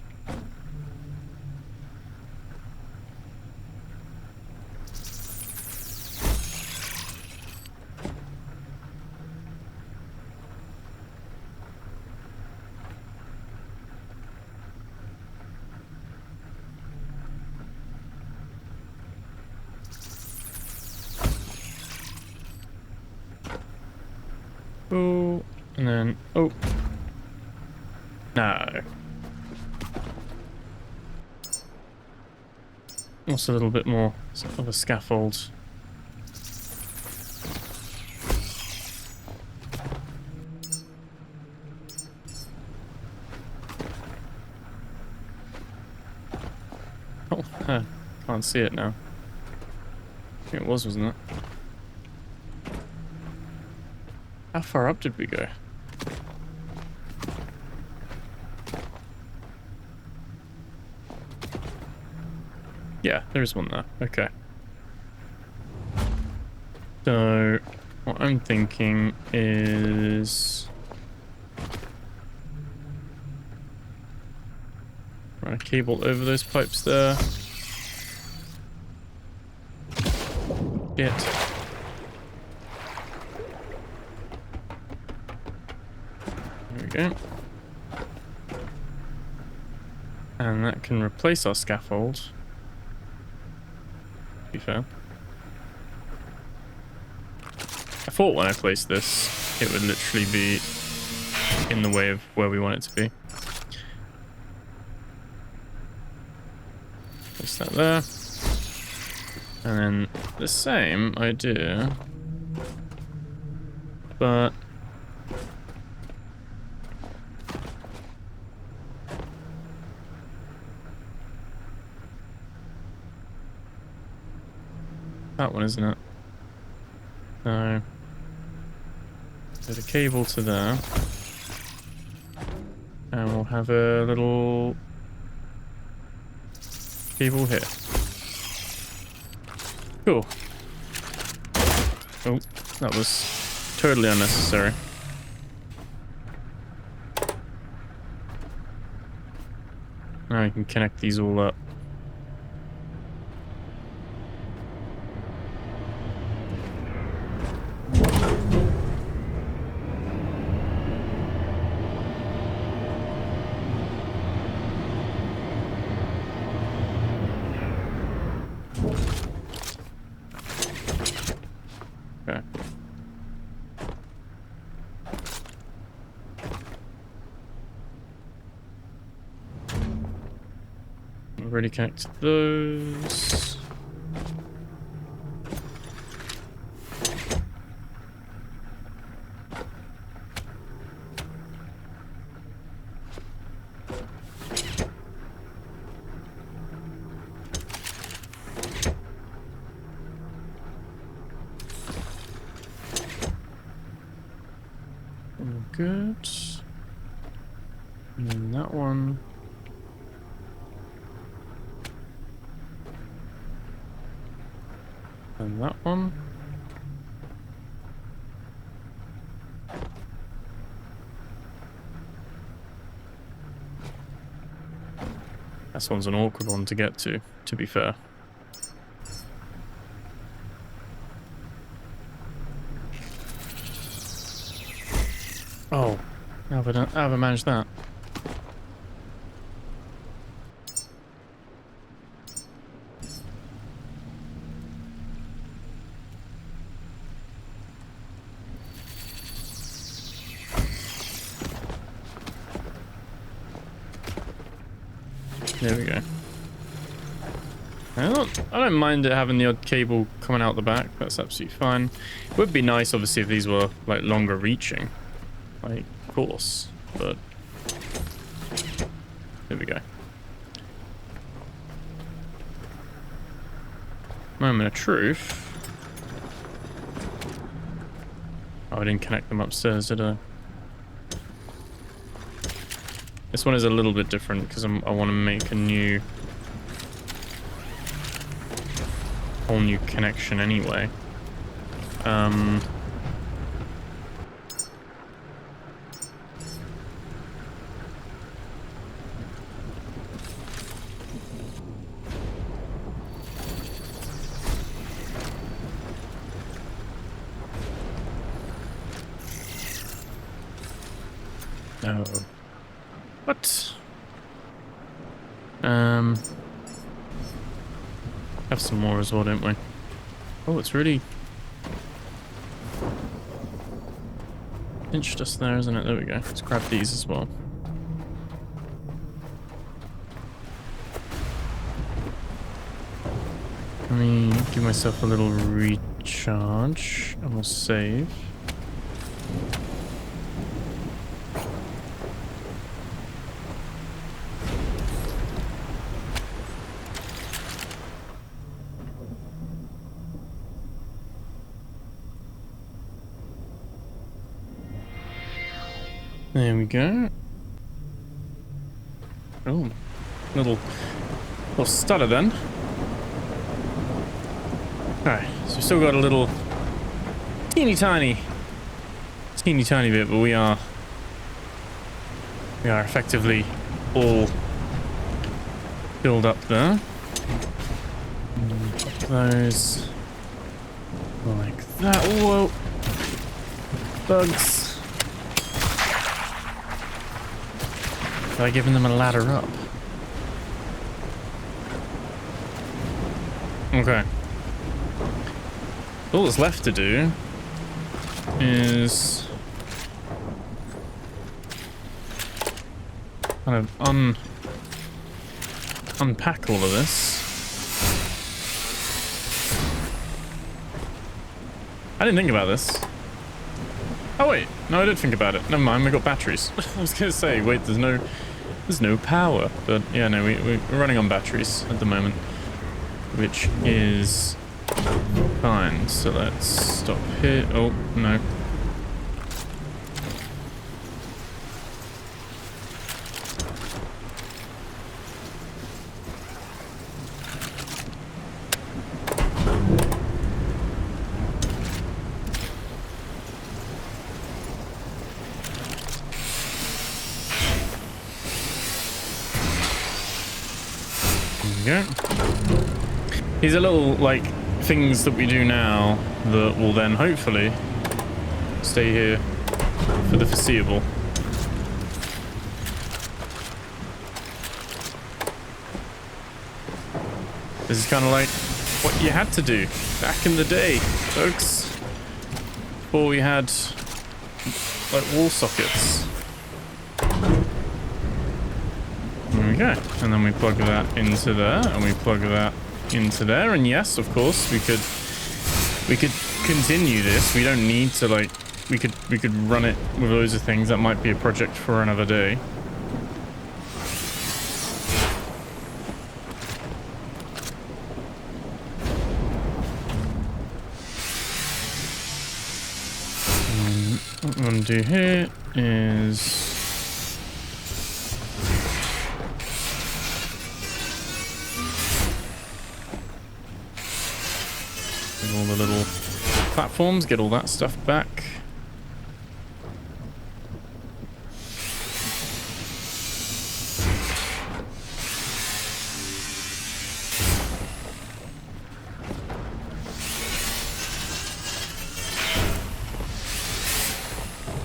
Oh, and then, oh. No. Also a little bit more of a scaffold. Oh, can't see it now. I think it was, wasn't it? How far up did we go? Yeah, there is one there. Okay. So, what I'm thinking is... run a cable over those pipes there. Get. There we go. And that can replace our scaffold. To be fair. I thought when I placed this, it would literally be in the way of where we want it to be. Place that there. And then the same idea, but that one, isn't it? So there's a cable to there, and we'll have a little cable here. Cool. Oh, that was totally unnecessary. Now I can connect these all up. Okay. Already connected those. Good. And then that one. And that one. This one's an awkward one to get to be fair. Oh, how have I managed that? There we go. I don't mind it having the odd cable coming out the back. That's absolutely fine. It would be nice, obviously, if these were like longer reaching, like, of course. But there we go. Moment of truth. Oh, I didn't connect them upstairs, did I? This one is a little bit different because I want to make a whole new connection anyway. No. What? Have some more as well, don't we? Oh, it's really pinched us there, isn't it? There we go. Let's grab these as well. Let me give myself a little recharge and we'll save. There we go. Oh, little stutter then. Alright, so we've still got a little teeny tiny bit, but we are effectively all filled up there. Pop those like that. Whoa, bugs. By giving them a ladder up. Okay. All that's left to do is kind of unpack all of this. I didn't think about this. Oh wait, no, I did think about it. Never mind, we got batteries. I was gonna say, wait, there's no power, but yeah, no, we're running on batteries at the moment, which is fine. So let's stop here. Oh no. Go. These are little like things that we do now that will then hopefully stay here for the foreseeable. This is kind of like what you had to do back in the day, folks, before we had like wall sockets. There we go, and then we plug that into there, and we plug that into there, and yes, of course, we could continue this. We don't need to like we could run it with loads of things. That might be a project for another day. What I'm gonna do here is all the little platforms, get all that stuff back.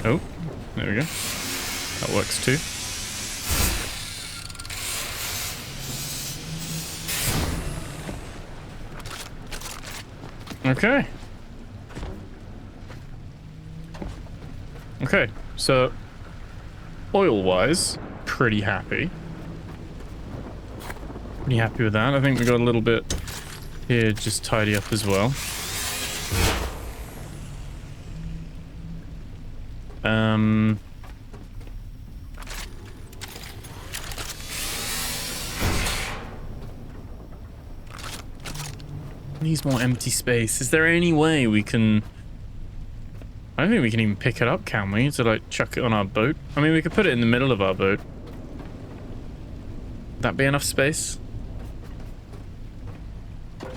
Oh, there we go. That works too. Okay. Okay, so oil-wise, pretty happy. Pretty happy with that. I think we got a little bit here just tidy up as well. Needs more empty space. Is there any way we can... I don't think we can even pick it up, can we? To like chuck it on our boat? I mean, we could put it in the middle of our boat. Would that be enough space?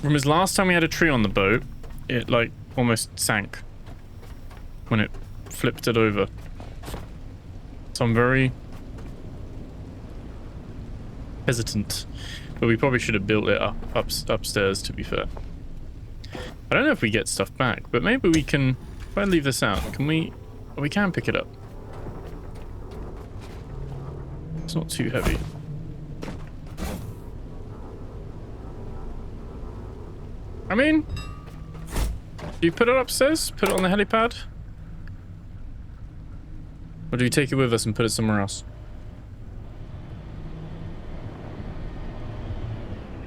Remember last time we had a tree on the boat, it like almost sank when it flipped it over. So I'm very hesitant. But we probably should have built it upstairs, to be fair. I don't know if we get stuff back, but maybe we can... If I leave this out, can we... Oh, we can pick it up. It's not too heavy. I mean... Do you put it upstairs? Put it on the helipad? Or do we take it with us and put it somewhere else?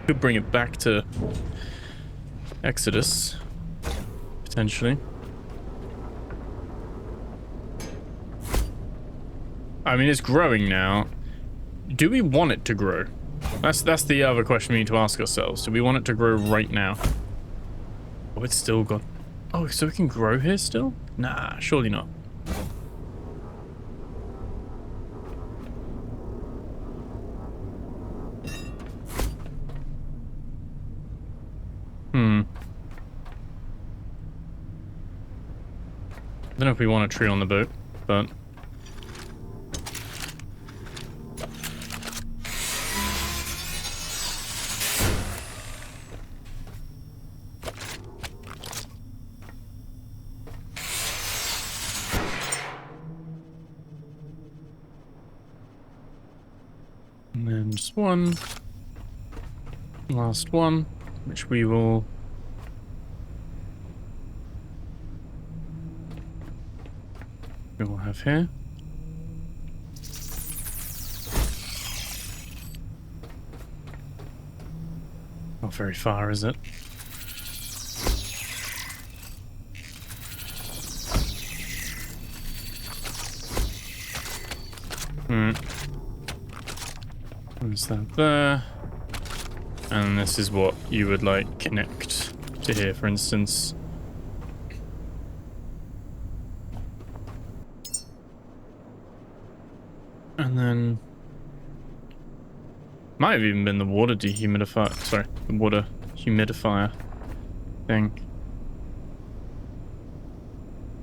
Could bring it back to Exodus, potentially. I mean, it's growing now. Do we want it to grow? That's the other question we need to ask ourselves. Do we want it to grow right now? Oh, it's still got... Oh, so it can grow here still? Nah, surely not. I don't know if we want a tree on the boat, but... And then just one. Last one, which we will... We will have here. Not very far, is it? There's that there. And this is what you would like connect to here, for instance. And then might have even been the water dehumidifier. Sorry, the water humidifier thing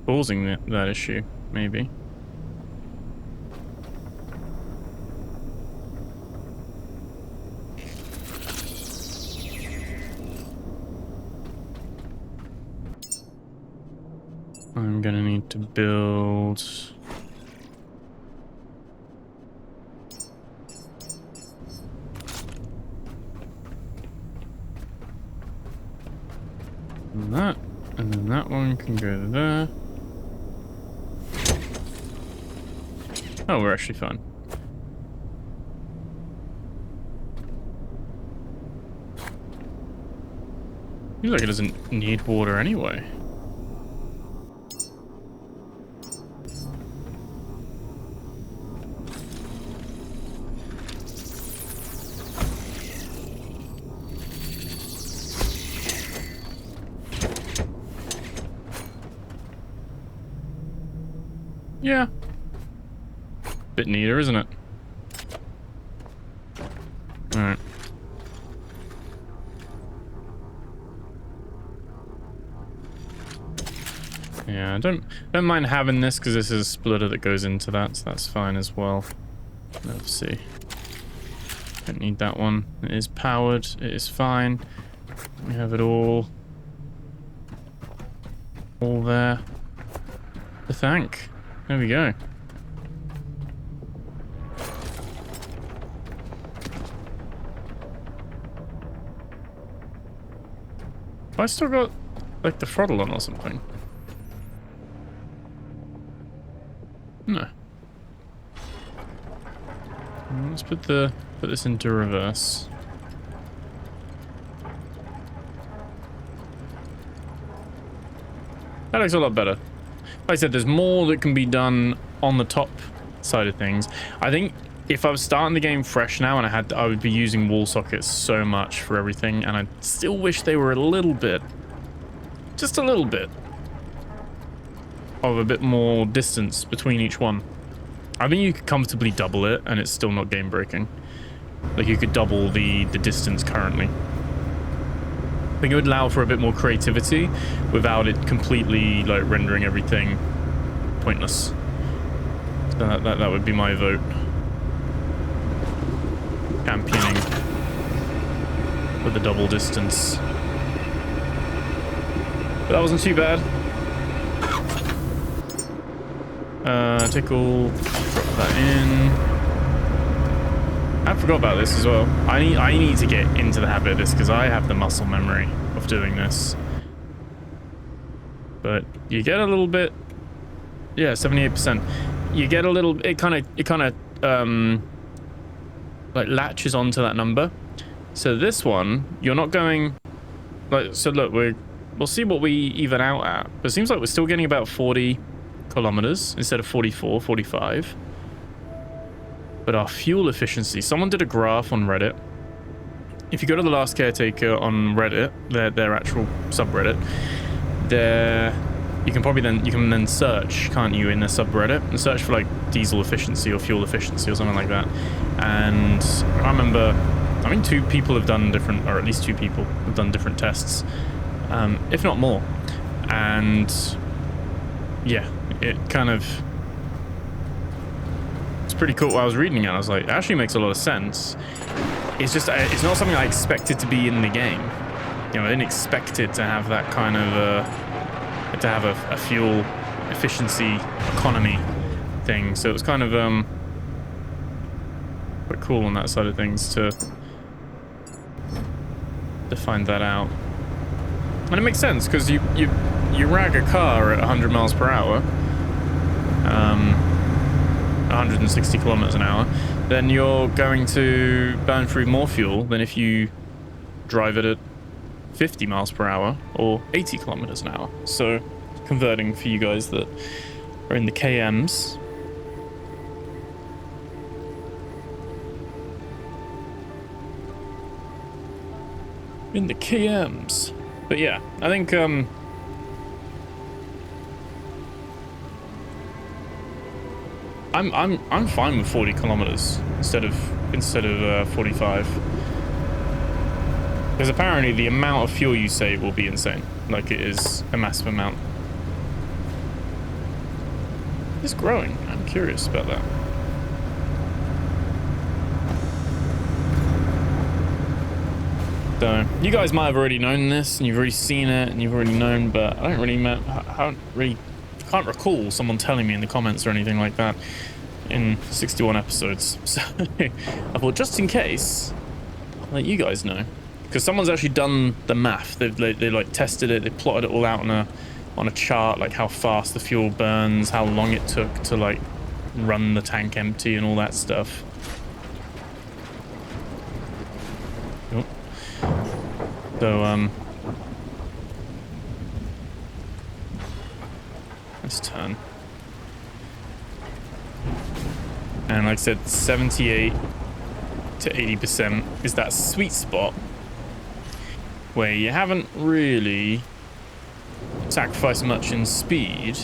causing that issue, maybe. I'm gonna need to build... that, and then that one can go there. Oh, we're actually fine. Feels like it doesn't need water anyway. Yeah. Bit neater, isn't it? Alright. Yeah, I don't mind having this because this is a splitter that goes into that, so that's fine as well. Let's see. Don't need that one. It is powered, it is fine. We have it all there to thank. There we go. Have I still got, like, the throttle on or something? No. Let's put this into reverse. That looks a lot better. Like I said, there's more that can be done on the top side of things. I think if I was starting the game fresh now and I would be using wall sockets so much for everything, and I still wish they were a little bit, just a little bit, of a bit more distance between each one. I think you could comfortably double it and it's still not game breaking. Like you could double the distance currently. I think it would allow for a bit more creativity without it completely like rendering everything pointless. So that would be my vote. Championing with the double distance. But that wasn't too bad. Tickle, drop that in. I forgot about this as well. I need to get into the habit of this because I have the muscle memory of doing this. But you get a little bit, yeah, 78%. You get a little, it kind of like latches onto that number. So this one, you're not going, like, so look, we'll see what we even out at. But it seems like we're still getting about 40 kilometers instead of 44, 45. But our fuel efficiency, someone did a graph on Reddit. If you go to the Last Caretaker on Reddit, their actual subreddit, you can then search, can't you, in the subreddit and search for like diesel efficiency or fuel efficiency or something like that. And I remember, I mean, two people have done different, or at least two people have done different tests, if not more. And yeah, it kind of, it's pretty cool. I was reading it, I was like, it actually makes a lot of sense. It's just, it's not something I expected to be in the game. You know, I didn't expect it to have that kind of, to have a fuel efficiency economy thing. So it was kind of, quite cool on that side of things to find that out. And it makes sense, because you rag a car at 100 miles per hour, 160 kilometers an hour, then you're going to burn through more fuel than if you drive it at 50 miles per hour or 80 kilometers an hour. So converting for you guys that are in the KMs. In the KMs. But yeah, I think I'm fine with 40 kilometers instead of 45. Because apparently the amount of fuel you save will be insane. Like, it is a massive amount. It's growing. I'm curious about that. So you guys might have already known this, and you've already seen it, and you've already known, but I can't recall someone telling me in the comments or anything like that in 61 episodes. So I thought, just in case, I'll let you guys know, because someone's actually done the math. They like tested it. They plotted it all out on a chart, like how fast the fuel burns, how long it took to like run the tank empty, and all that stuff. So let's turn. And like I said, 78 to 80% is that sweet spot where you haven't really sacrificed much in speed,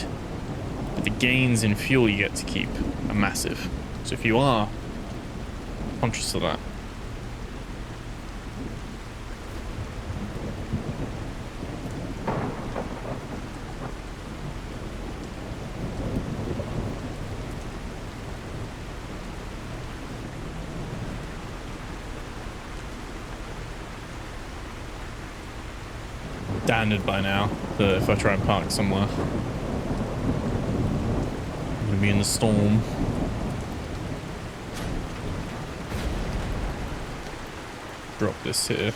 but the gains in fuel you get to keep are massive. So if you are conscious of that, standard by now that if I try and park somewhere, I'm gonna be in the storm. Drop this here.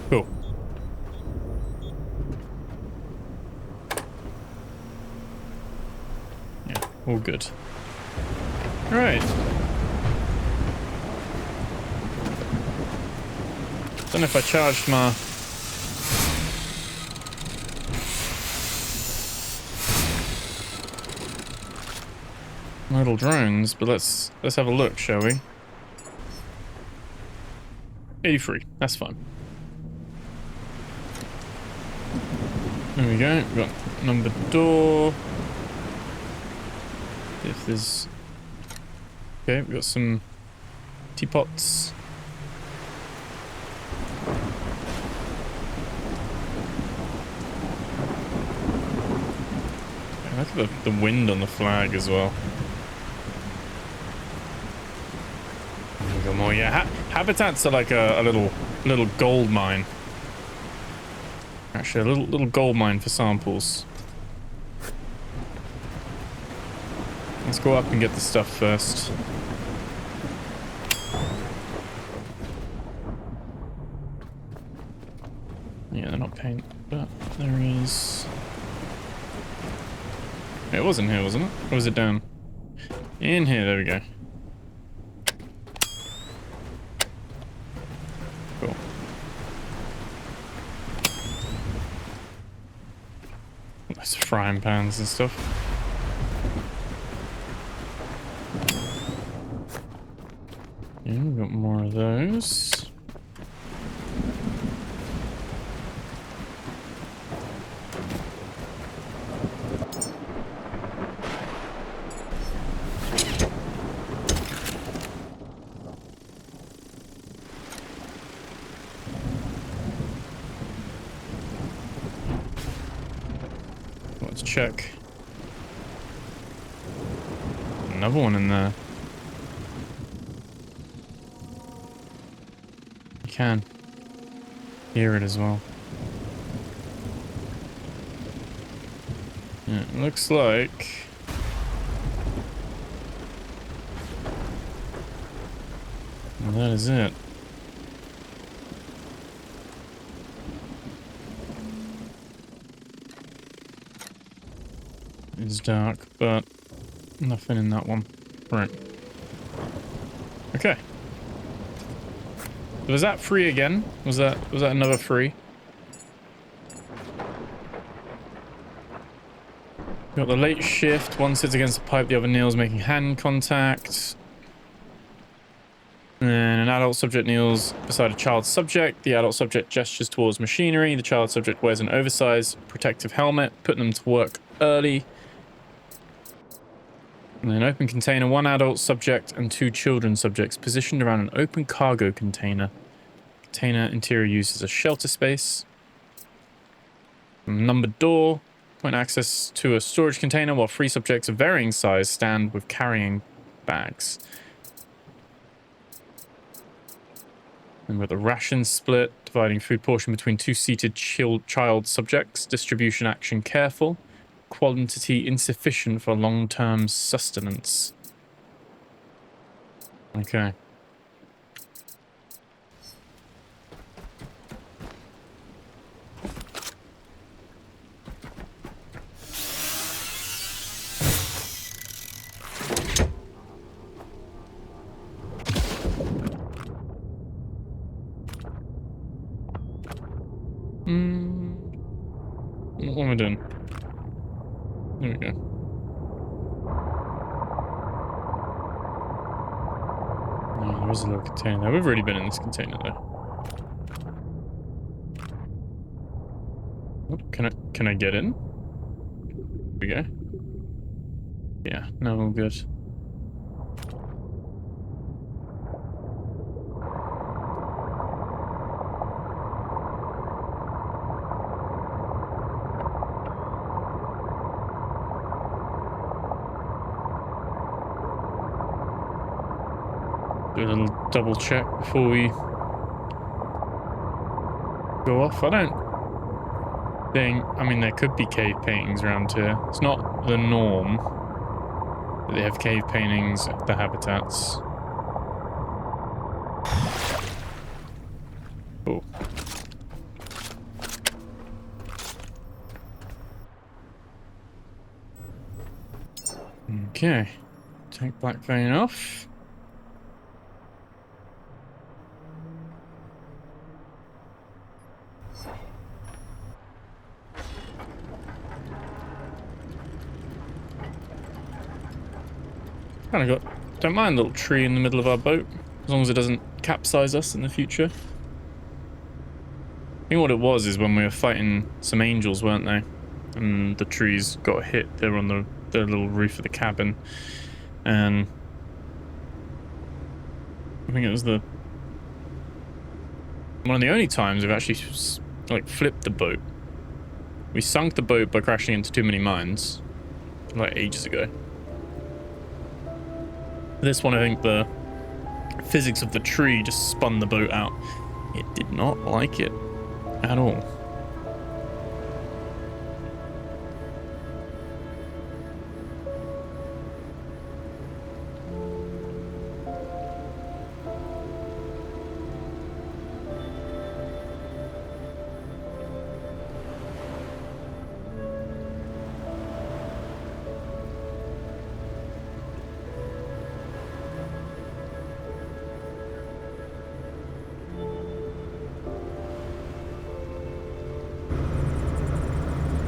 Cool. Yeah, all good. All right. Don't know if I charged my Model drones, but let's have a look, shall we? 83. That's fine. There we go. We've got number door. If there's... Okay, we've got some teapots. Look at the wind on the flag as well. We've got more. Yeah, habitats are like a little gold mine. Actually, a little gold mine for samples. Let's go up and get the stuff first. Yeah, they're not paint, but there is. It was in here, wasn't it? Or was it down? In here, there we go. Cool. Nice frying pans and stuff. Yeah, we've got more of those. Let's check. Another one in there. You can hear it as well. Yeah, it looks like well, that is it. It's dark, but nothing in that one. Right. Okay. Was that free again? Was that another free? Got the late shift. One sits against the pipe, the other kneels, making hand contact. And an adult subject kneels beside a child subject. The adult subject gestures towards machinery. The child subject wears an oversized protective helmet, putting them to work early. And an open container, one adult subject and two children subjects positioned around an open cargo container. Container interior used as a shelter space. Numbered door. Point access to a storage container while three subjects of varying size stand with carrying bags. And with a ration split, dividing food portion between two seated child subjects. Distribution action careful. Quantity insufficient for long-term sustenance. Okay. What am I doing? There we go. Oh, there is a little container there. We've already been in this container though. Oh, can I get in? There we go. Yeah, no, all good. Do a little double check before we go off. I don't think... I mean, there could be cave paintings around here. It's not the norm that they have cave paintings at the habitats. Oh. Okay. Take black vein off. Kind of don't mind a little tree in the middle of our boat, as long as it doesn't capsize us in the future. I think what it was is when we were fighting some angels, weren't they? And the trees got hit. They were on the little roof of the cabin, and I think it was one of the only times we've actually like flipped the boat. We sunk the boat by crashing into too many mines, like ages ago. This one, I think the physics of the tree just spun the boat out. It did not like it at all.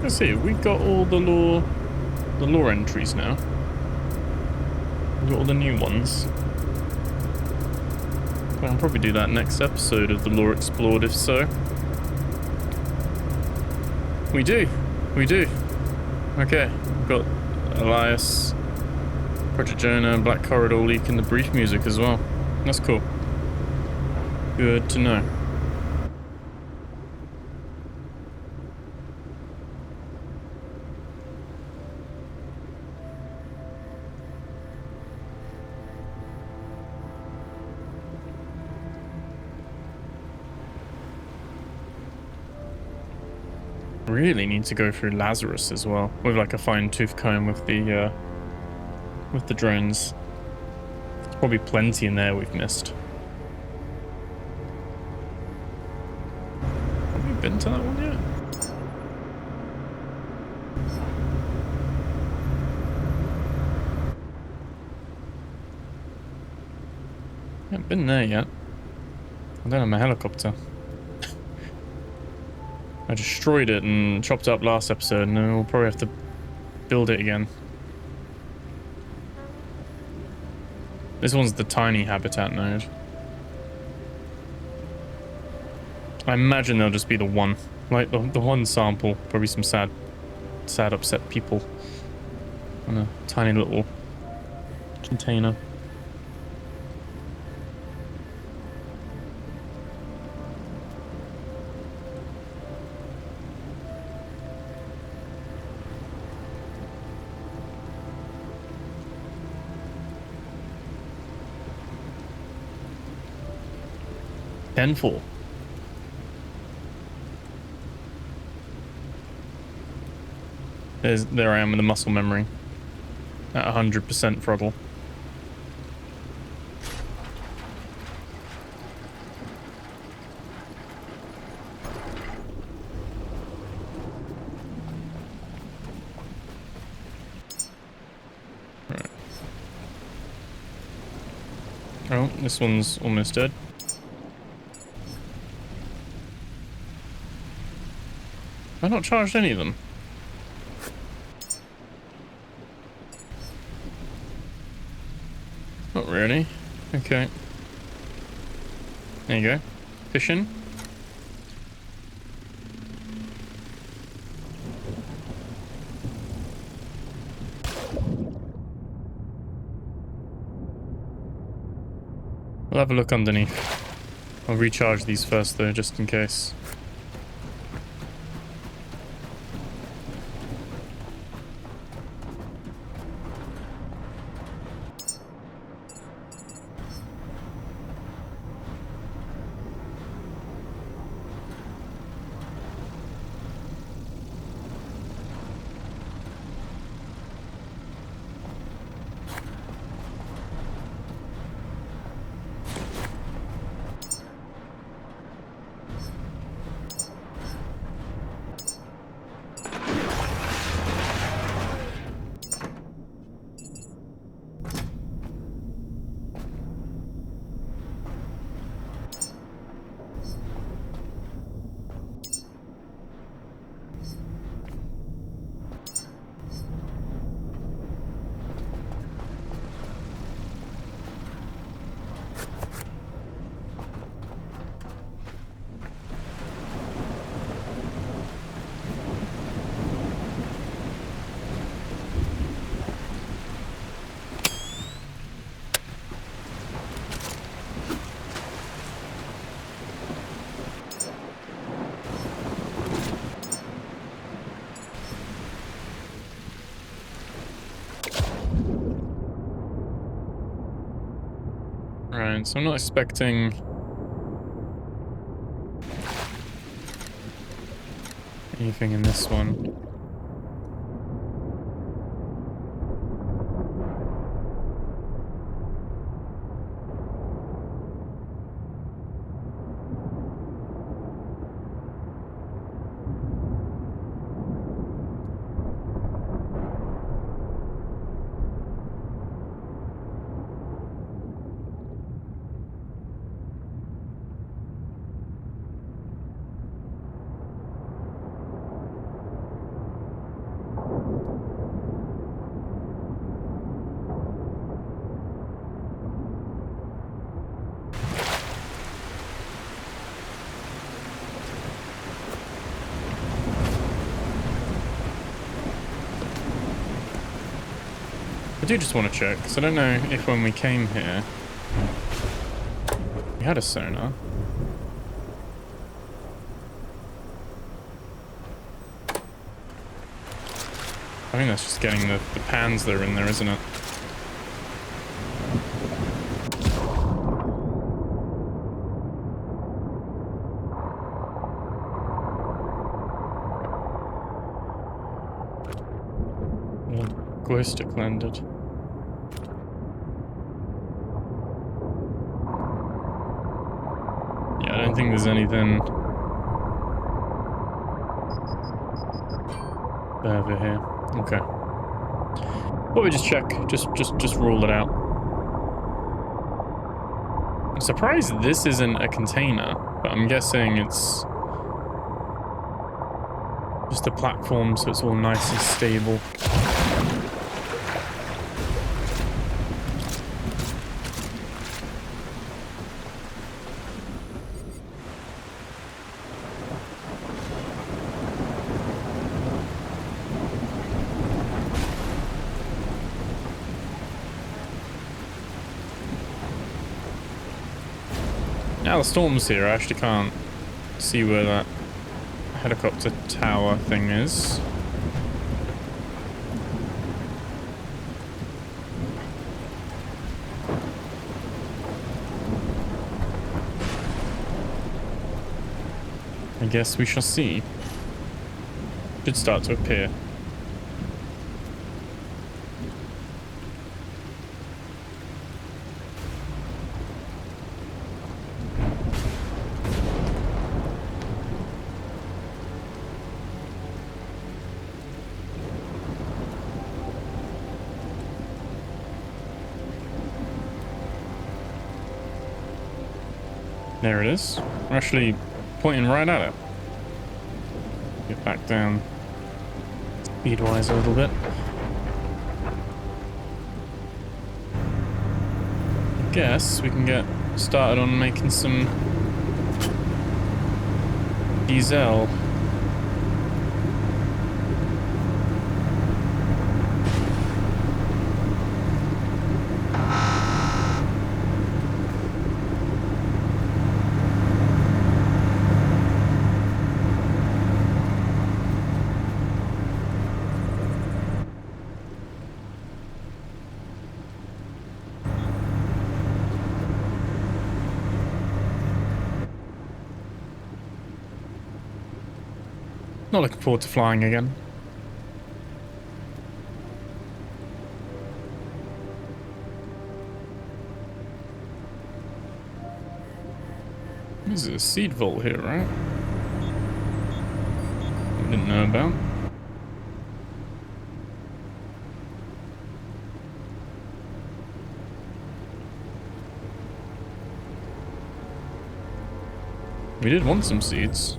Let's see, we got all the lore entries now. We got all the new ones. I'll probably do that next episode of the lore explored, if so. We do. Okay, we've got Elias, Project Jonah, and Black Corridor leaking the brief music as well. That's cool. Good to know. Really need to go through Lazarus as well, with like a fine-tooth comb with the drones. There's probably plenty in there we've missed. Have we been to that one yet? I haven't been there yet. I don't have my helicopter. I destroyed it and chopped it up last episode, and then we'll probably have to build it again. This one's the tiny habitat node. I imagine there'll just be the one. Like, the one sample. Probably some sad, upset people. On a tiny little container. Tenfold. There I am with the muscle memory at 100% throttle. Right. Oh, this one's almost dead. I've not charged any of them. Not really. Okay. There you go. Fishing. We'll have a look underneath. I'll recharge these first though, just in case. Alright, so I'm not expecting anything in this one. I do just want to check, because I don't know if when we came here, we had a sonar. I think that's just getting the pans that are in there, isn't it? Glow stick landed. Yeah, I don't think there's anything over here. Okay. Well, we just check. Just rule it out. I'm surprised this isn't a container, but I'm guessing it's just a platform, so it's all nice and stable. Now the storm's here, I actually can't see where that helicopter tower thing is. I guess we shall see. Should start to appear. There it is. We're actually pointing right at it. Get back down speed-wise a little bit. I guess we can get started on making some diesel. Not looking forward to flying again. There's a seed vault here, right? I didn't know about. We did want some seeds.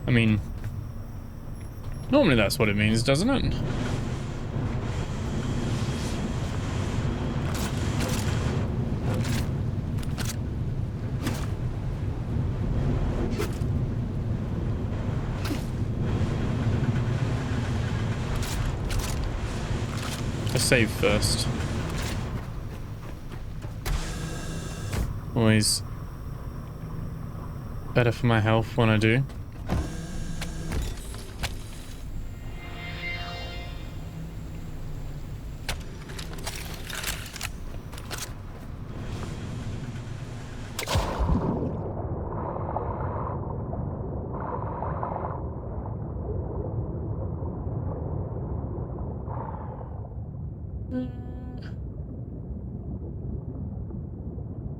I mean, normally that's what it means, doesn't it? a save first. Always better for my health when I do.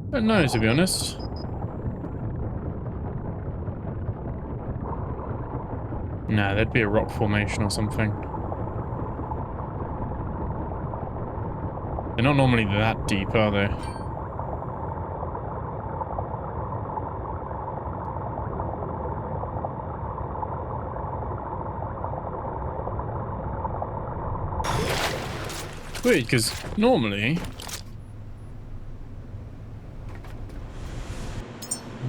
I don't know, to be honest. Nah, there'd be a rock formation or something. They're not normally that deep, are they? Weird, because normally...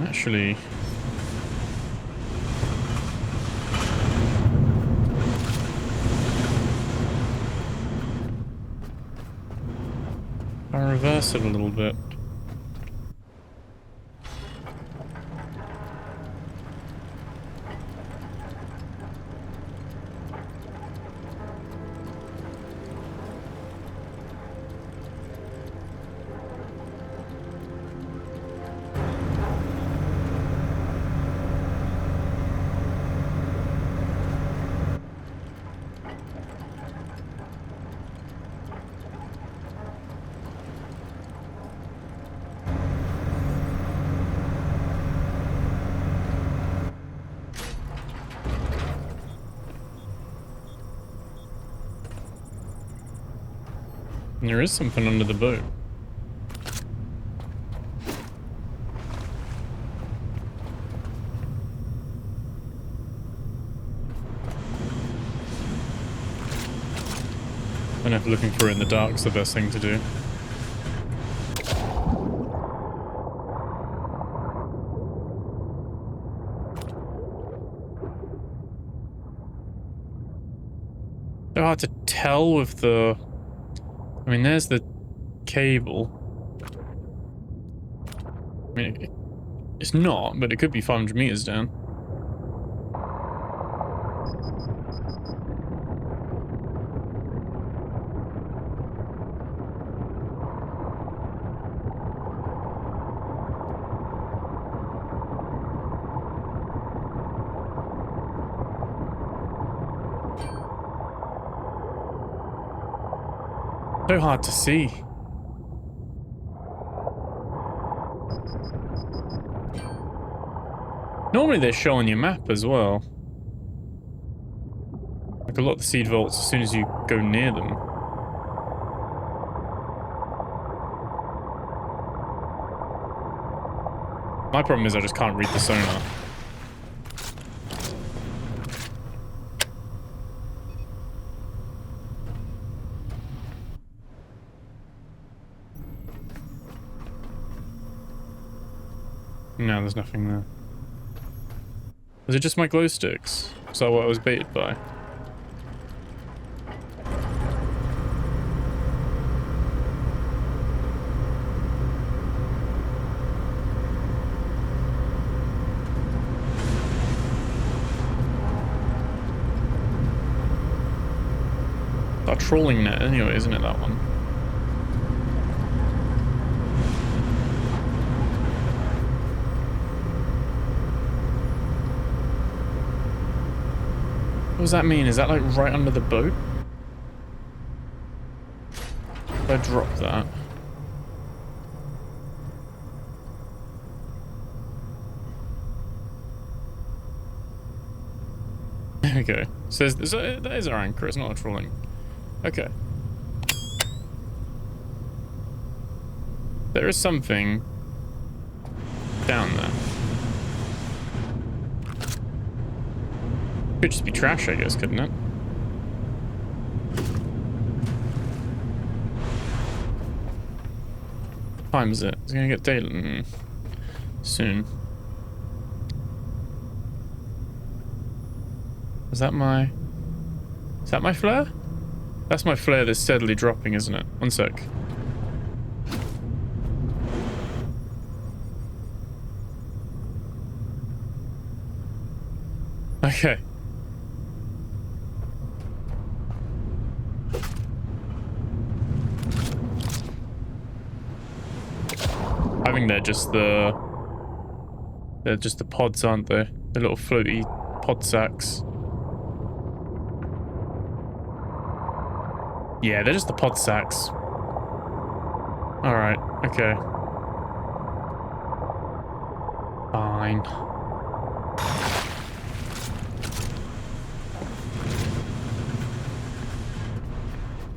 Actually... I'll reverse it a little bit. And there is something under the boat. I don't know if looking for it in the dark's the best thing to do. So hard to tell with the... I mean, there's the cable. I mean, it's not, but it could be 500 meters down. So hard to see. Normally they show on your map as well. Like a lot of the seed vaults as soon as you go near them. My problem is I just can't read the sonar. No, there's nothing there. Was it just my glow sticks? Is that what I was baited by? That trolling net anyway, isn't it, that one? What does that mean? Is that like right under the boat? If I drop that. There we go. So that is our anchor, it's not a trolling. Okay. There is something down there. Could just be trash, I guess, couldn't it? What time is it? It's gonna get daylight soon. Is that my flare? That's my flare that's steadily dropping, isn't it? One sec. Okay. I think they're just the pods, aren't they? The little floaty pod sacks. Yeah, they're just the pod sacks. Alright, okay. Fine.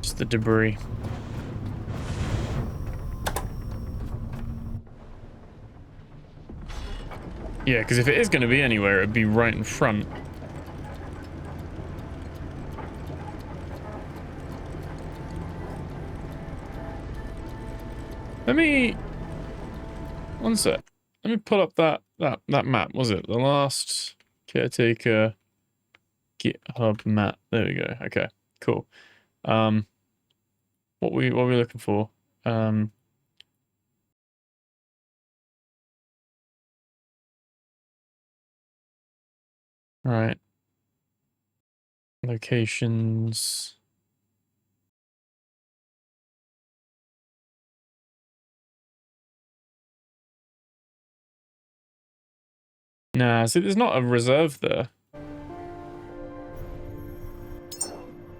Just the debris. Yeah, because if it is going to be anywhere, it'd be right in front. Let me... One sec. Let me pull up that map. Was it the Last Caretaker GitHub map? There we go. Okay, cool. What we looking for? Right. Locations. Nah, see, there's not a reserve there.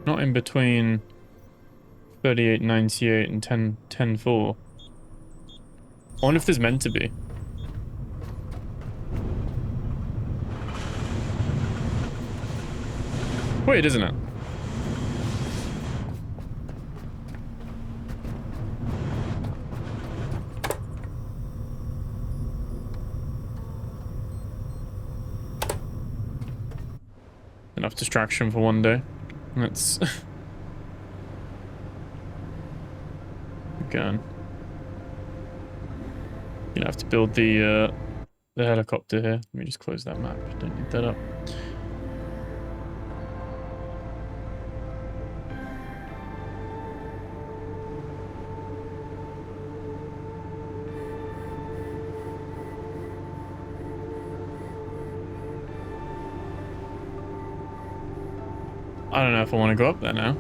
Not in between 38.98 and 10.4. I wonder if there's meant to be. Wait, isn't it? Enough distraction for one day. Let's... Gun. Gonna have to build the helicopter here. Let me just close that map. Don't need that up. I don't know if I want to go up there now.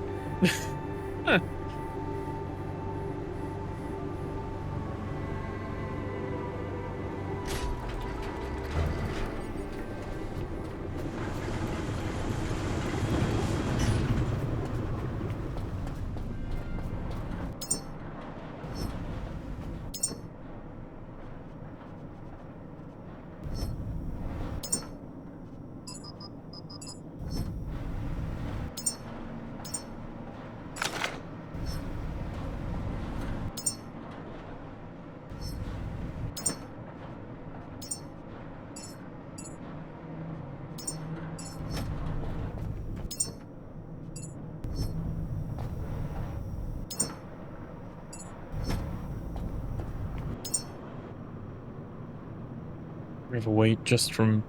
River weight just from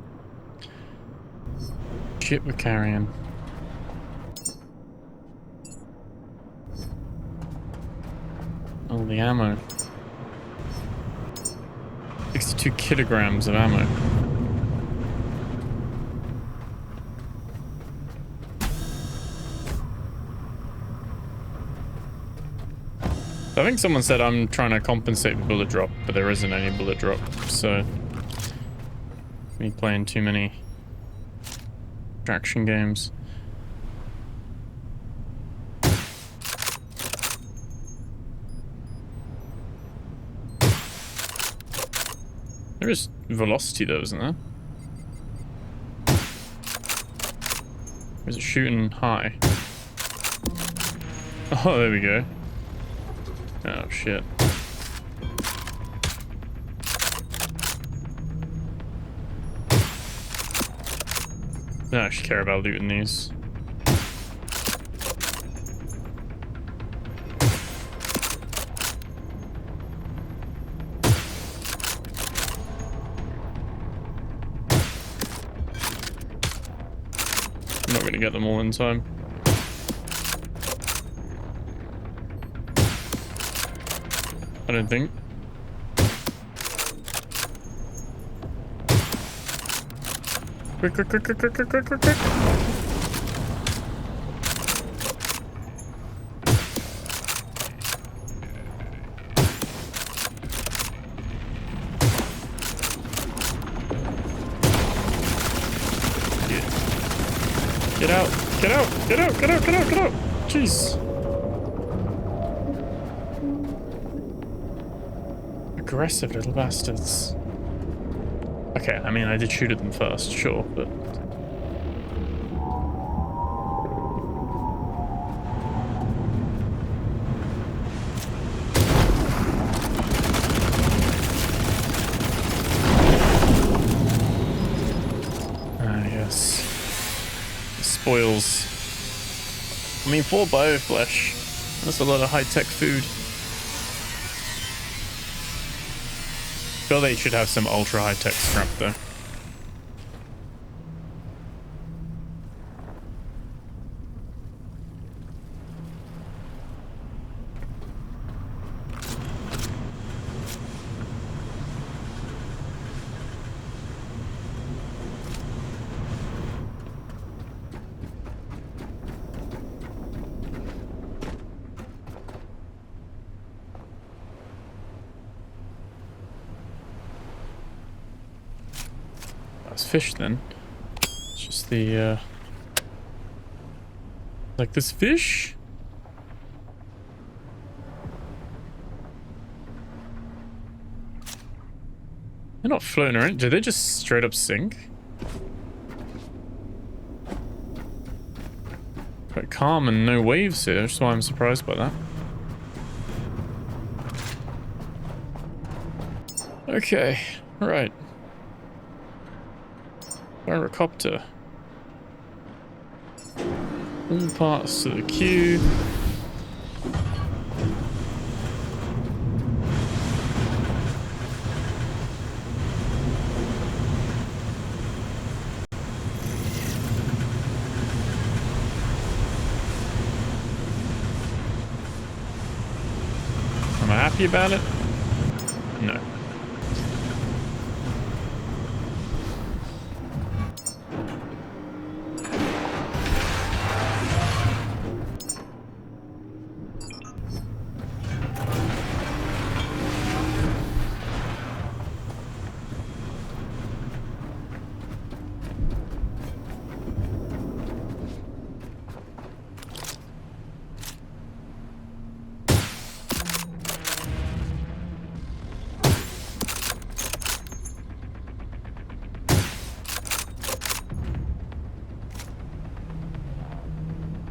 shit we're carrying. Oh, the ammo. 62 kilograms of ammo. I think someone said I'm trying to compensate the bullet drop, but there isn't any bullet drop, so... Me playing too many traction games. There is velocity though, isn't there? Or is it shooting high? Oh, there we go. Oh, shit. I don't actually care about looting these. I'm not going to get them all in time. I don't think. Quick, quick, quick, quick, quick, quick, quick, quick. Get out! Get out! Get out! Get out! Get out! Get out! Jeez. Aggressive little bastards. Okay, I mean, I did shoot at them first, sure, but... Ah, yes. Spoils. I mean, 4 bioflesh. That's a lot of high-tech food. I feel they should have some ultra high-tech scrap, though. That's fish then. It's just the like this fish? They're not floating around. Do they just straight up sink? Quite calm and no waves here, that's why I'm surprised by that. Okay, right. Gyrocopter. All parts to the queue. Am I happy about it? No.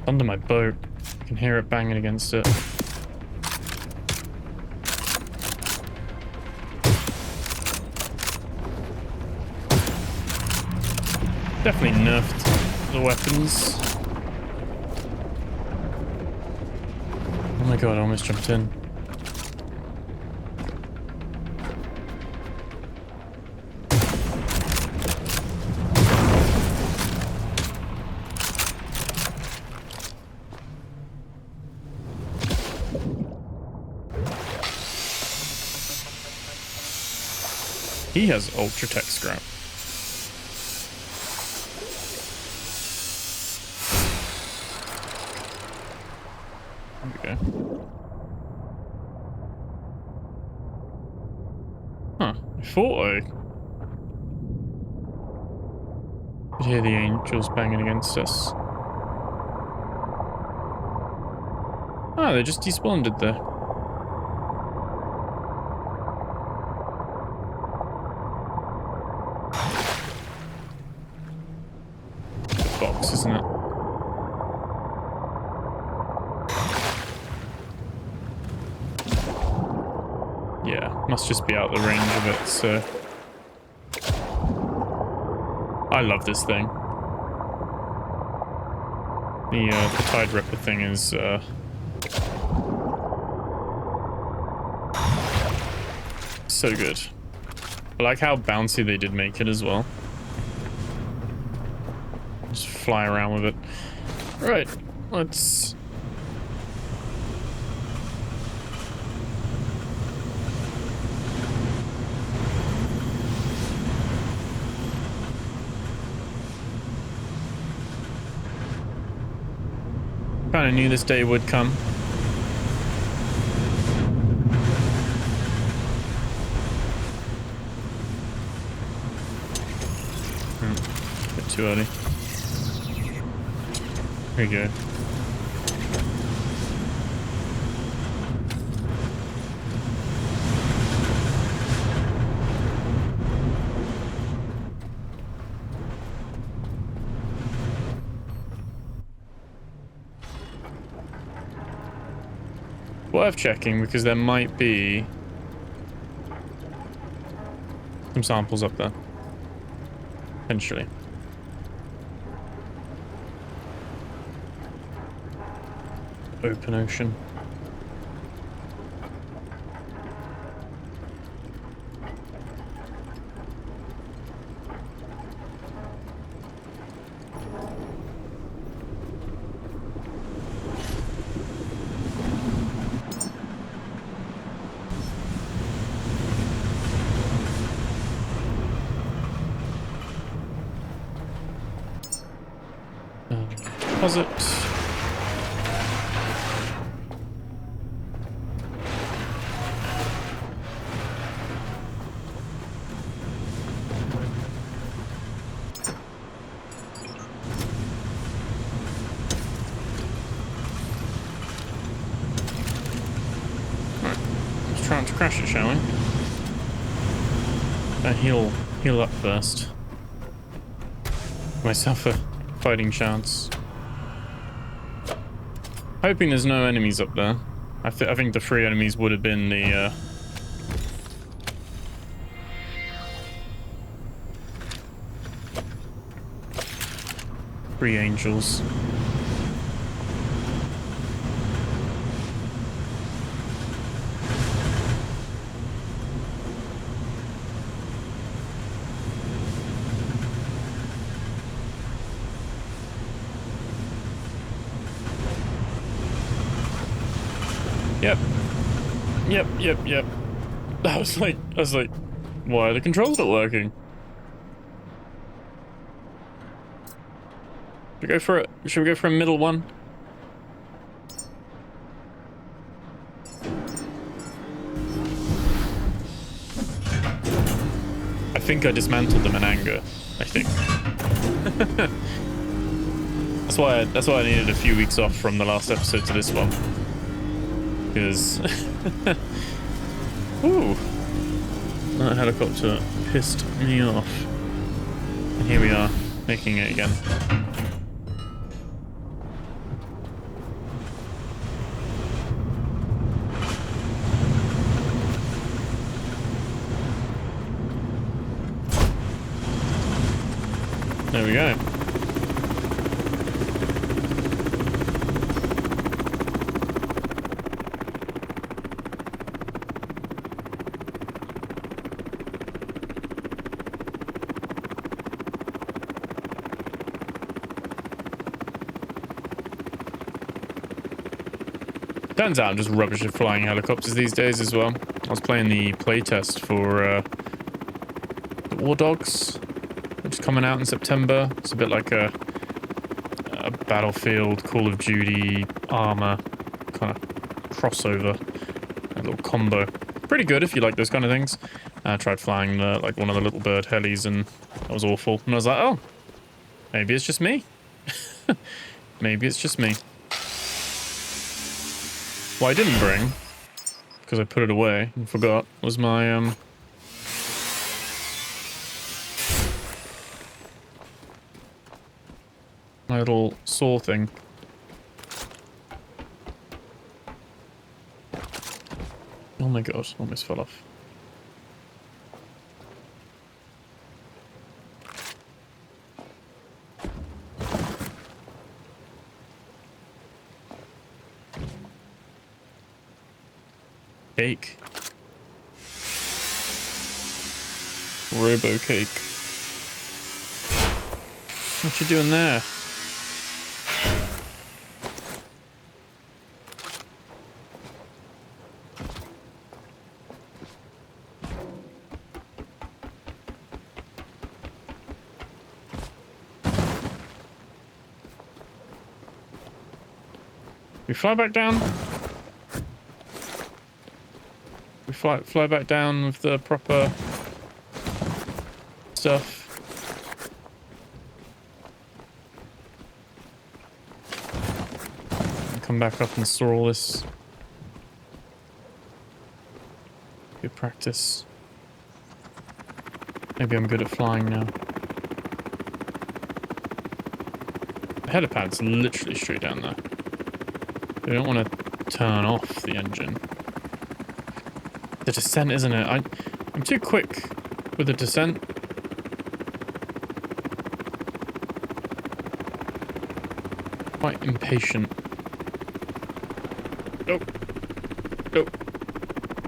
Under my boat. I can hear it banging against it. Definitely nerfed the weapons. Oh my god, I almost jumped in. He has ultra tech scrap. There we go. Huh. I thought I could hear the angels banging against us. Ah, they just despawned there. Box, isn't it? Yeah, must just be out the range of it, so... I love this thing. The Tide Ripper thing is, so good. I like how bouncy they did make it as well. Just fly around with it. Right, let's... I knew this day would come. A bit too early. Here we go. Worth checking because there might be some samples up there. Potentially. Open ocean. Deposit. Right, let's try not to crash it, shall we? Heal up first. Give myself a fighting chance. Hoping there's no enemies up there. I think the 3 enemies would have been the 3 angels. Yep. I was like, why are the controls not working? Should we go for it? Should we go for a middle one? I think I dismantled them in anger. I think. That's why I needed a few weeks off from the last episode to this one. Because ooh, that helicopter pissed me off. And here we are, making it again. There we go. Turns out I'm just rubbish at flying helicopters these days as well. I was playing the playtest for the War Dogs, which is coming out in September. It's a bit like a Battlefield, Call of Duty, Armor kind of crossover, a little combo. Pretty good if you like those kind of things. I tried flying like one of the little bird helis and that was awful. And I was like, oh, maybe it's just me. Maybe it's just me. What I didn't bring, because I put it away and forgot, was my my little saw thing. Oh my god, almost fell off. Cake. Robo cake. What you doing there? We fly back down. We fly back down with the proper stuff. And come back up and store all this. Good practice. Maybe I'm good at flying now. The helipad's literally straight down there. We don't want to turn off the engine. The descent, isn't it? I'm too quick with the descent. Quite impatient. Nope. Nope.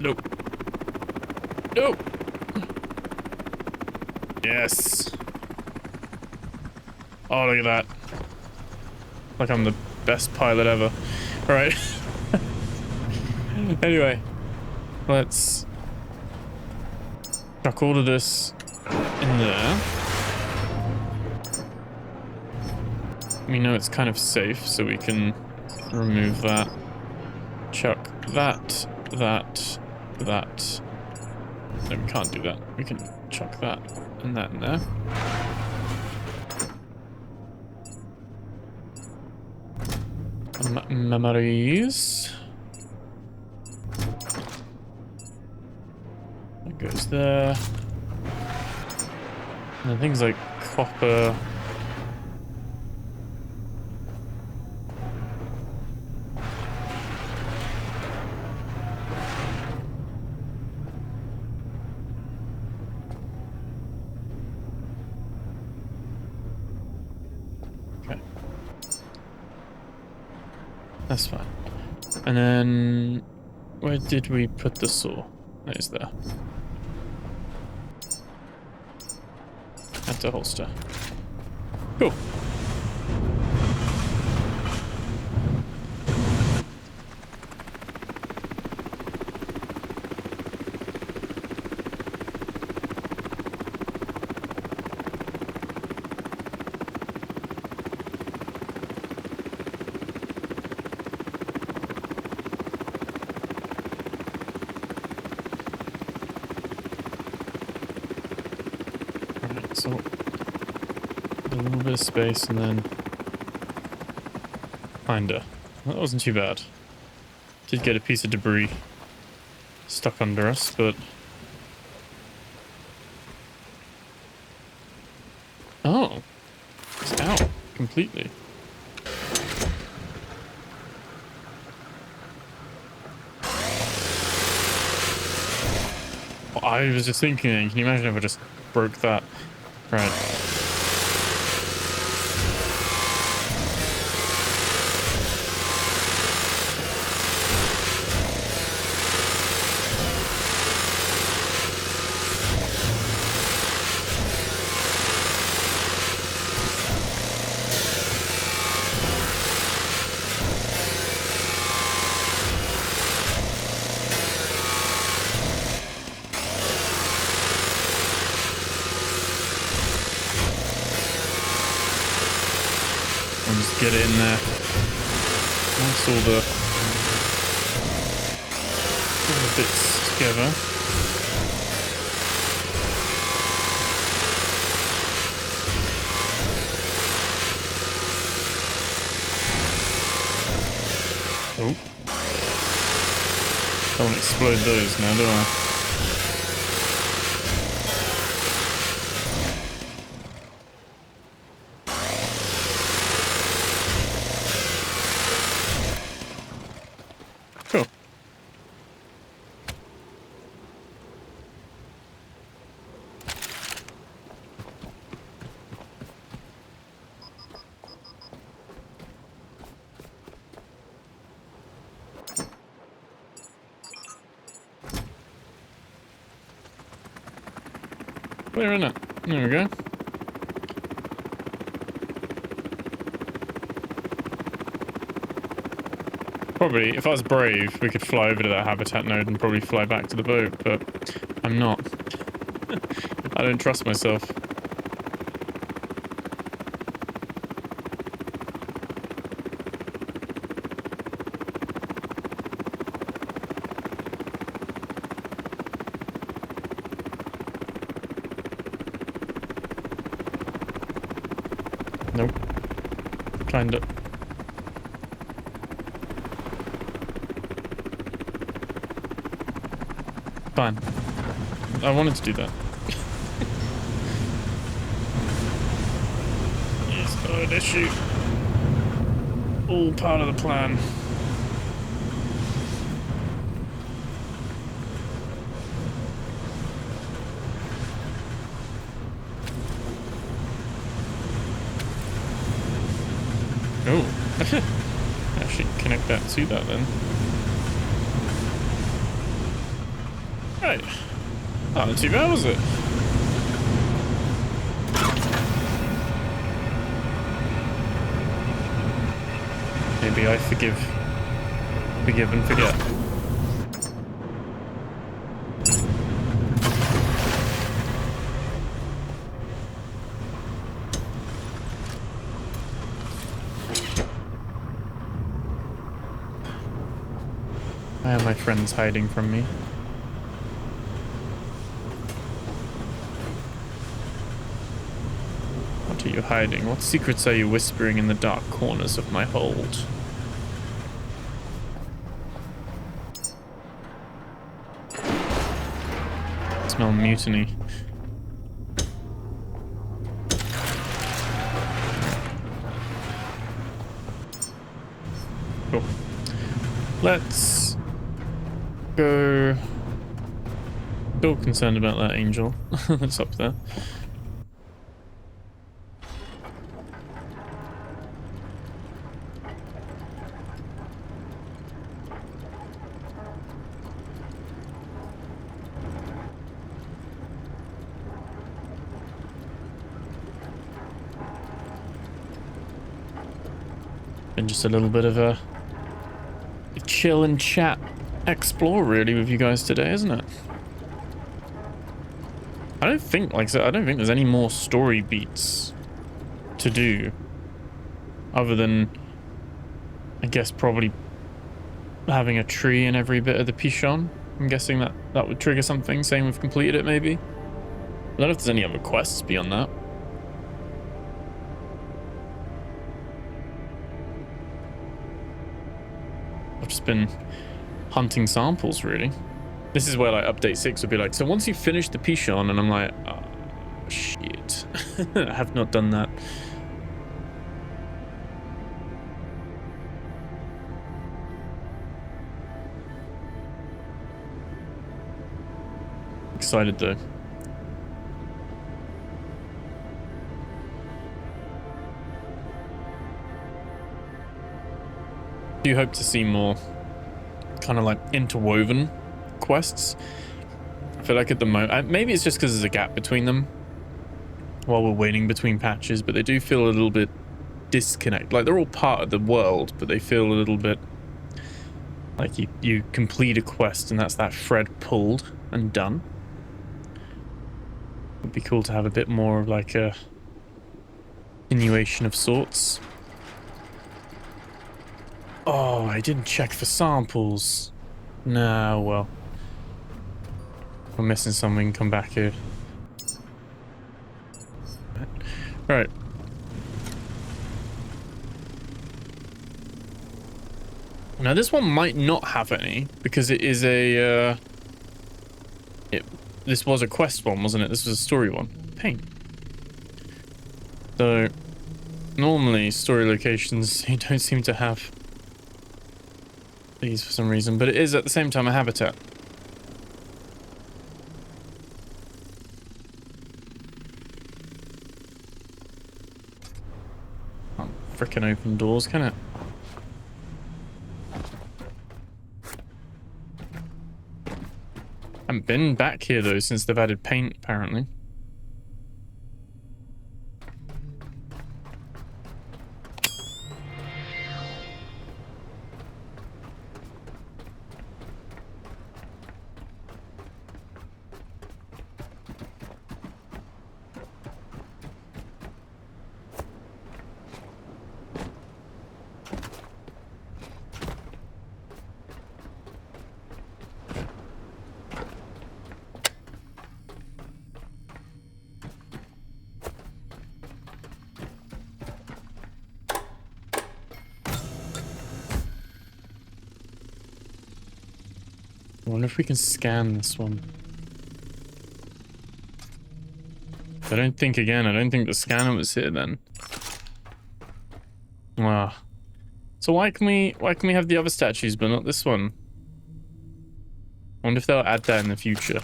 Nope. Nope. Yes. Oh, look at that. Like I'm the best pilot ever. All right. Anyway, let's chuck all of this in there. We know it's kind of safe, so we can remove that. Chuck that. No, we can't do that. We can chuck that and that in there. Memories. That goes there. And then things like copper. That's fine. And then, where did we put the saw? That is there. Add to holster. Cool. So a little bit of space and then kinda. That wasn't too bad. Did get a piece of debris stuck under us, but oh, it's out completely. I was just thinking, can you imagine if I just broke that? Right. I'll just get it in there. Once all the bits together. Oh. Don't want to explode those now, do I? Cool. Where in it? There we go. Probably, if I was brave, we could fly over to that habitat node and probably fly back to the boat, but I'm not. I don't trust myself. Trying to... Fine. I wanted to do that. It's not an issue. All part of the plan. Oh. Actually connect that to that then. Right. Oh, not too bad, was it? Maybe I forgive and forget. I have my friends hiding from me. What are you hiding? What secrets are you whispering in the dark corners of my hold? I smell mutiny. Cool. Let's go. Still concerned about that angel that's up there. Been just a little bit of a chill and chat explore really with you guys today, isn't it? I don't think, like I said, I don't think there's any more story beats to do other than, I guess, probably having a tree in every bit of the Pichon. I'm guessing that would trigger something, saying we've completed it maybe. I don't know if there's any other quests beyond that. I've just been hunting samples, really. This is where, like, update 6 would be like, so once you finish the Pichon, and I'm like, oh, shit. I have not done that. Excited, though. Do hope to see more kind of like interwoven quests. I feel like at the moment, maybe it's just because there's a gap between them while we're waiting between patches, but they do feel a little bit disconnect. Like they're all part of the world, but they feel a little bit like you complete a quest and that's that thread pulled and done. It'd be cool to have a bit more of like a continuation of sorts. Oh, I didn't check for samples. No, well. We're missing something. Come back here. Right. Now this one might not have any because it is a this was a quest one, wasn't it? This was a story one. Pain. So normally story locations you don't seem to have these for some reason, but it is at the same time a habitat. Can't frickin' open doors, can it? Haven't been back here though since they've added paint, apparently. I wonder if we can scan this one. I don't think the scanner was here then. Ah. So why can we have the other statues but not this one? I wonder if they'll add that in the future.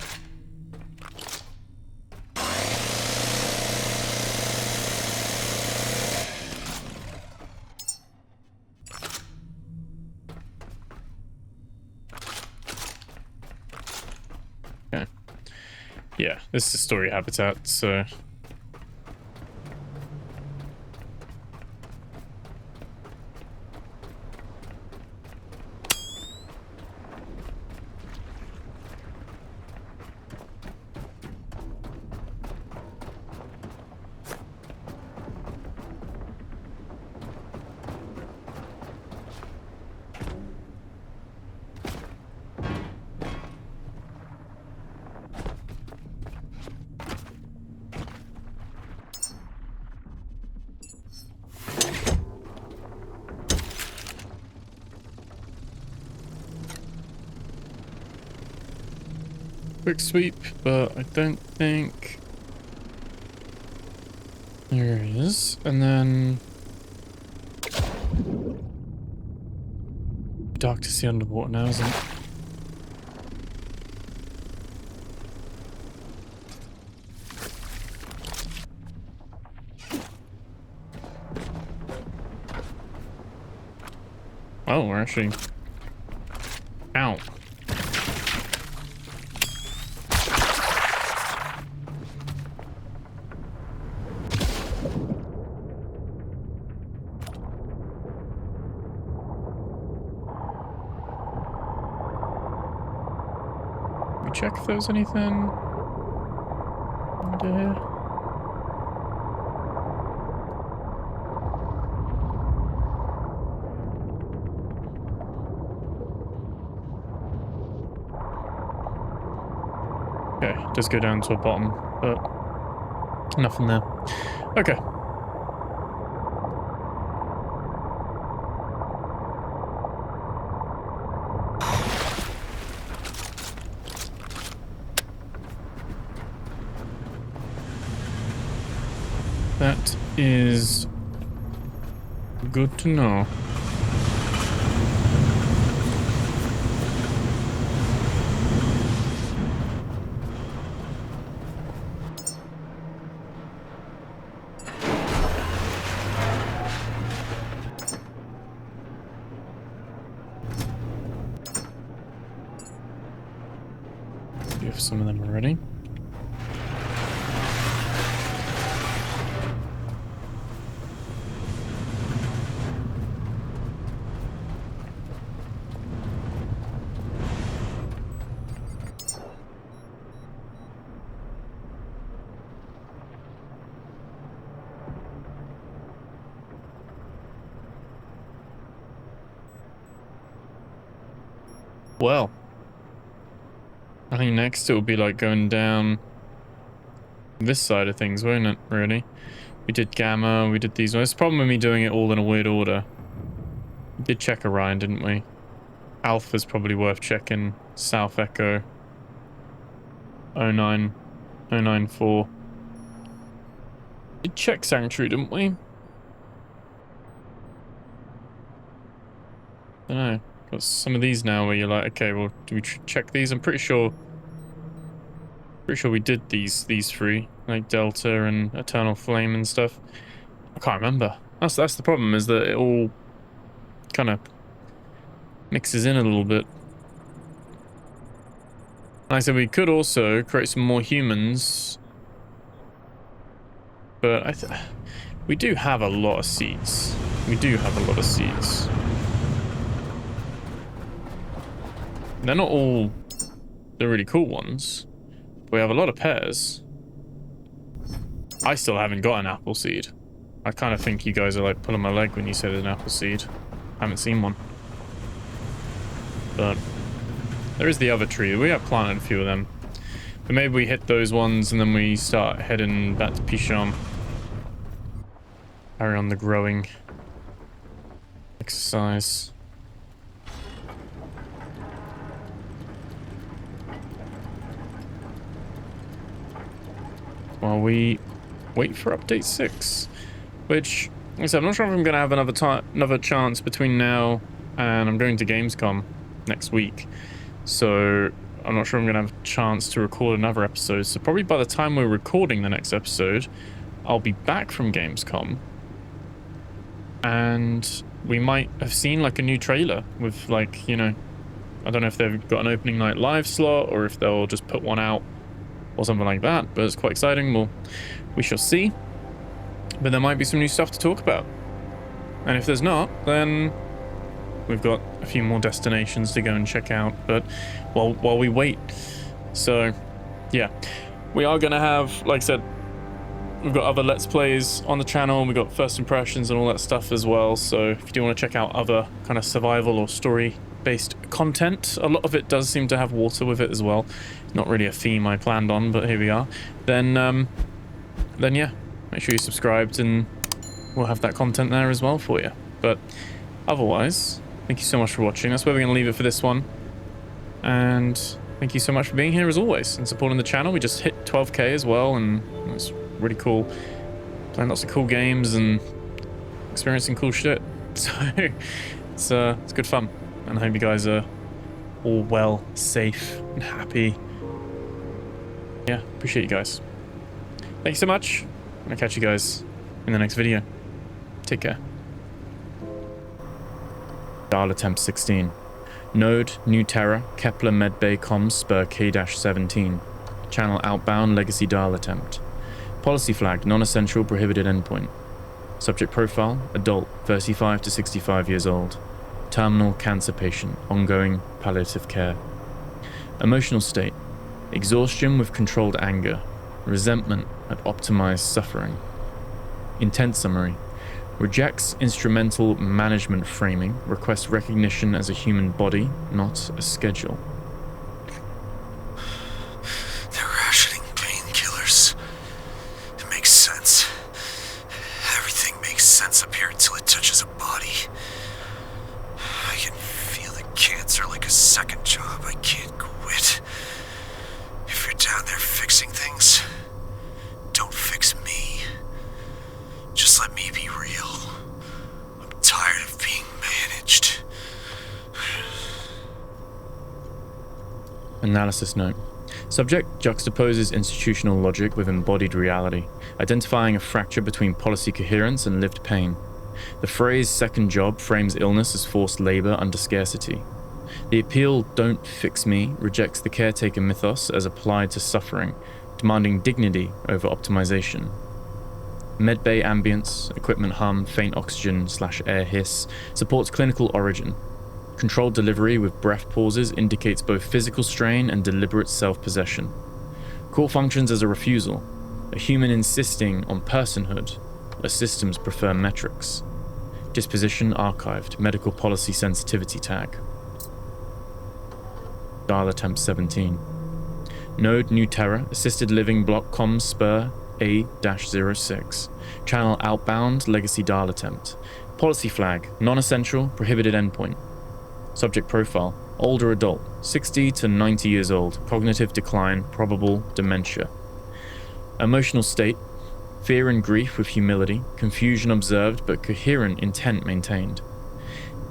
Okay. Yeah, this is story habitat, so... quick sweep, but I don't think there is. And then dark to see underwater now, isn't it? Oh, we're actually... Ow. Check if there's anything under here. Okay, it does go down to a bottom, but nothing there. Okay. That is good to know. You have some of them already. Well, I think next it will be like going down this side of things, won't it, really? We did Gamma, we did these ones. It's the problem with me doing it all in a weird order. We did check Orion, didn't we? Alpha's probably worth checking. South Echo. 094. Did check Sanctuary, didn't we? I don't know. Got some of these now where you're like, okay, well, do we check these? I'm pretty sure we did these three, like Delta and Eternal Flame and stuff. I can't remember. That's the problem, is that it all kind of mixes in a little bit. Like I said, we could also create some more humans, but we do have a lot of seats. We do have a lot of seats. They're not all the really cool ones. We have a lot of pairs. I still haven't got an apple seed. I kind of think you guys are like pulling my leg when you said an apple seed. I haven't seen one. But there is the other tree. We have planted a few of them. But maybe we hit those ones and then we start heading back to Pichon. Carry on the growing exercise. while we wait for update 6, which, like I said, I'm not sure if I'm going to have another chance between now and I'm going to Gamescom next week. So I'm not sure I'm going to have a chance to record another episode. So probably by the time we're recording the next episode, I'll be back from Gamescom. And we might have seen like a new trailer with like, you know, I don't know if they've got an opening night live slot or if they'll just put one out or something like that. But it's quite exciting. Well, we shall see. But there might be some new stuff to talk about. And if there's not, then we've got a few more destinations to go and check out. But while we wait. So, yeah. We are going to have, like I said, we've got other Let's Plays on the channel. We've got first impressions and all that stuff as well. So if you do want to check out other kind of survival or story-based content, a lot of it does seem to have water with it as well. Not really a theme I planned on, but here we are. Then yeah, make sure you're subscribed and we'll have that content there as well for you. But otherwise, thank you so much for watching. That's where we're going to leave it for this one. And thank you so much for being here as always and supporting the channel. We just hit 12k as well, and it's really cool. Playing lots of cool games and experiencing cool shit. So it's good fun. And I hope you guys are all well, safe, and happy. Yeah, appreciate you guys. Thank you so much. I'll catch you guys in the next video. Take care. Dial attempt 16. Node, New Terra, Kepler Medbay Comms Spur K-17. Channel outbound legacy dial attempt. Policy flagged, non-essential, prohibited endpoint. Subject profile, adult, 35 to 65 years old. Terminal cancer patient, ongoing palliative care. Emotional state, exhaustion with controlled anger. Resentment at optimized suffering. Intent summary, rejects instrumental management framing, requests recognition as a human body, not a schedule. They're rationing painkillers. It makes sense. Everything makes sense up here until it touches a body. I can feel the cancer like a second job. I can't quit. If you're down there fixing things, don't fix me. Just let me be real. I'm tired of being managed. Analysis note. Subject juxtaposes institutional logic with embodied reality, identifying a fracture between policy coherence and lived pain. The phrase second job frames illness as forced labor under scarcity. The appeal "don't fix me" rejects the caretaker mythos as applied to suffering, demanding dignity over optimization. Medbay ambience, equipment hum, faint oxygen/air hiss supports clinical origin. Controlled delivery with breath pauses indicates both physical strain and deliberate self-possession. Core functions as a refusal, a human insisting on personhood, where systems prefer metrics. Disposition archived, medical policy sensitivity tag. Dial attempt 17. Node New Terra, assisted living block comms spur A-06. Channel outbound legacy dial attempt. Policy flag, non-essential, prohibited endpoint. Subject profile, older adult, 60 to 90 years old, cognitive decline, probable dementia. Emotional state, fear and grief with humility, confusion observed but coherent intent maintained.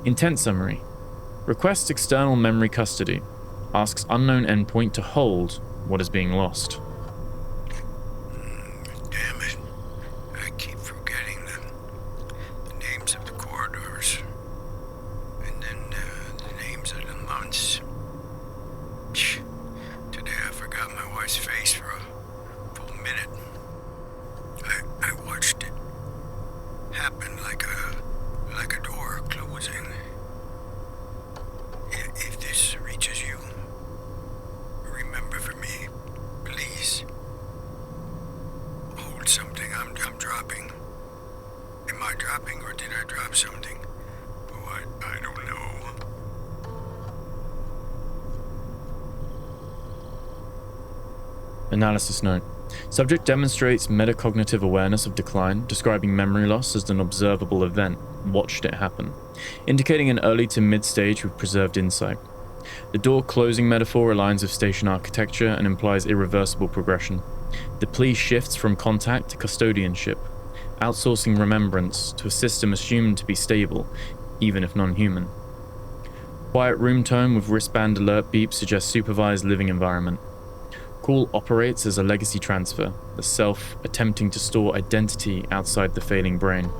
Intent summary, requests external memory custody, asks unknown endpoint to hold what is being lost. Damn it. I keep forgetting the names of the corridors. And then the names of the months. Today I forgot my wife's face for a full minute. I watched it happen like a door closing. If this reaches you, remember for me, please. Hold something I'm dropping. Am I dropping or did I drop something? Oh, I don't know. Analysis note. Subject demonstrates metacognitive awareness of decline, describing memory loss as an observable event, watched it happen, indicating an early to mid-stage with preserved insight. The door closing metaphor aligns with station architecture and implies irreversible progression. The plea shifts from contact to custodianship, outsourcing remembrance to a system assumed to be stable, even if non-human. Quiet room tone with wristband alert beep suggests supervised living environment. Call operates as a legacy transfer, the self attempting to store identity outside the failing brain.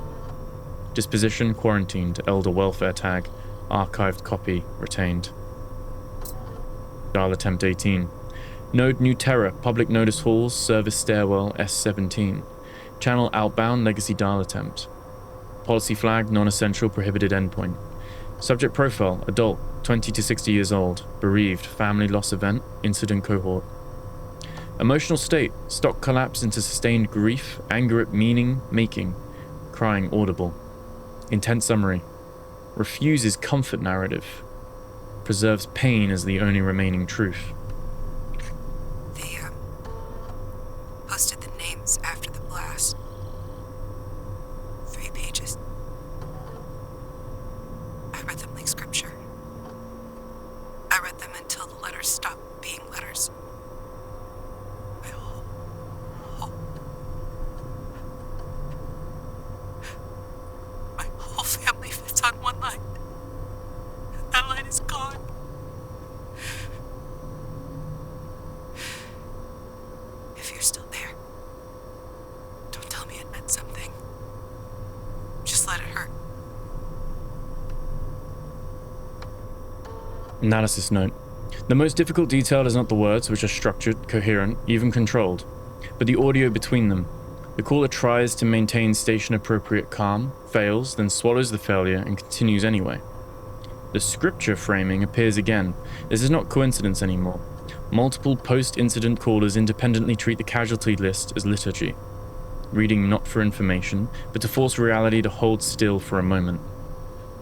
Disposition quarantined, elder welfare tag, archived copy retained. Dial attempt 18. Node New Terror, public notice halls, service stairwell S17. Channel outbound, legacy dial attempt. Policy flag, non-essential, prohibited endpoint. Subject profile, adult, 20 to 60 years old, bereaved, family loss event, incident cohort. Emotional state, stock collapse into sustained grief, anger at meaning, making, crying audible. Intent summary, refuses comfort narrative, preserves pain as the only remaining truth. They, posted the names after the blast. 3 pages. I read them like scripture. I read them until the letters stopped being letters. My whole family fits on one line. That line is gone. If you're still there, don't tell me it meant something. Just let it hurt. Analysis note. The most difficult detail is not the words, which are structured, coherent, even controlled, but the audio between them. The caller tries to maintain station-appropriate calm, fails, then swallows the failure and continues anyway. The scripture framing appears again. This is not coincidence anymore. Multiple post-incident callers independently treat the casualty list as liturgy, reading not for information, but to force reality to hold still for a moment.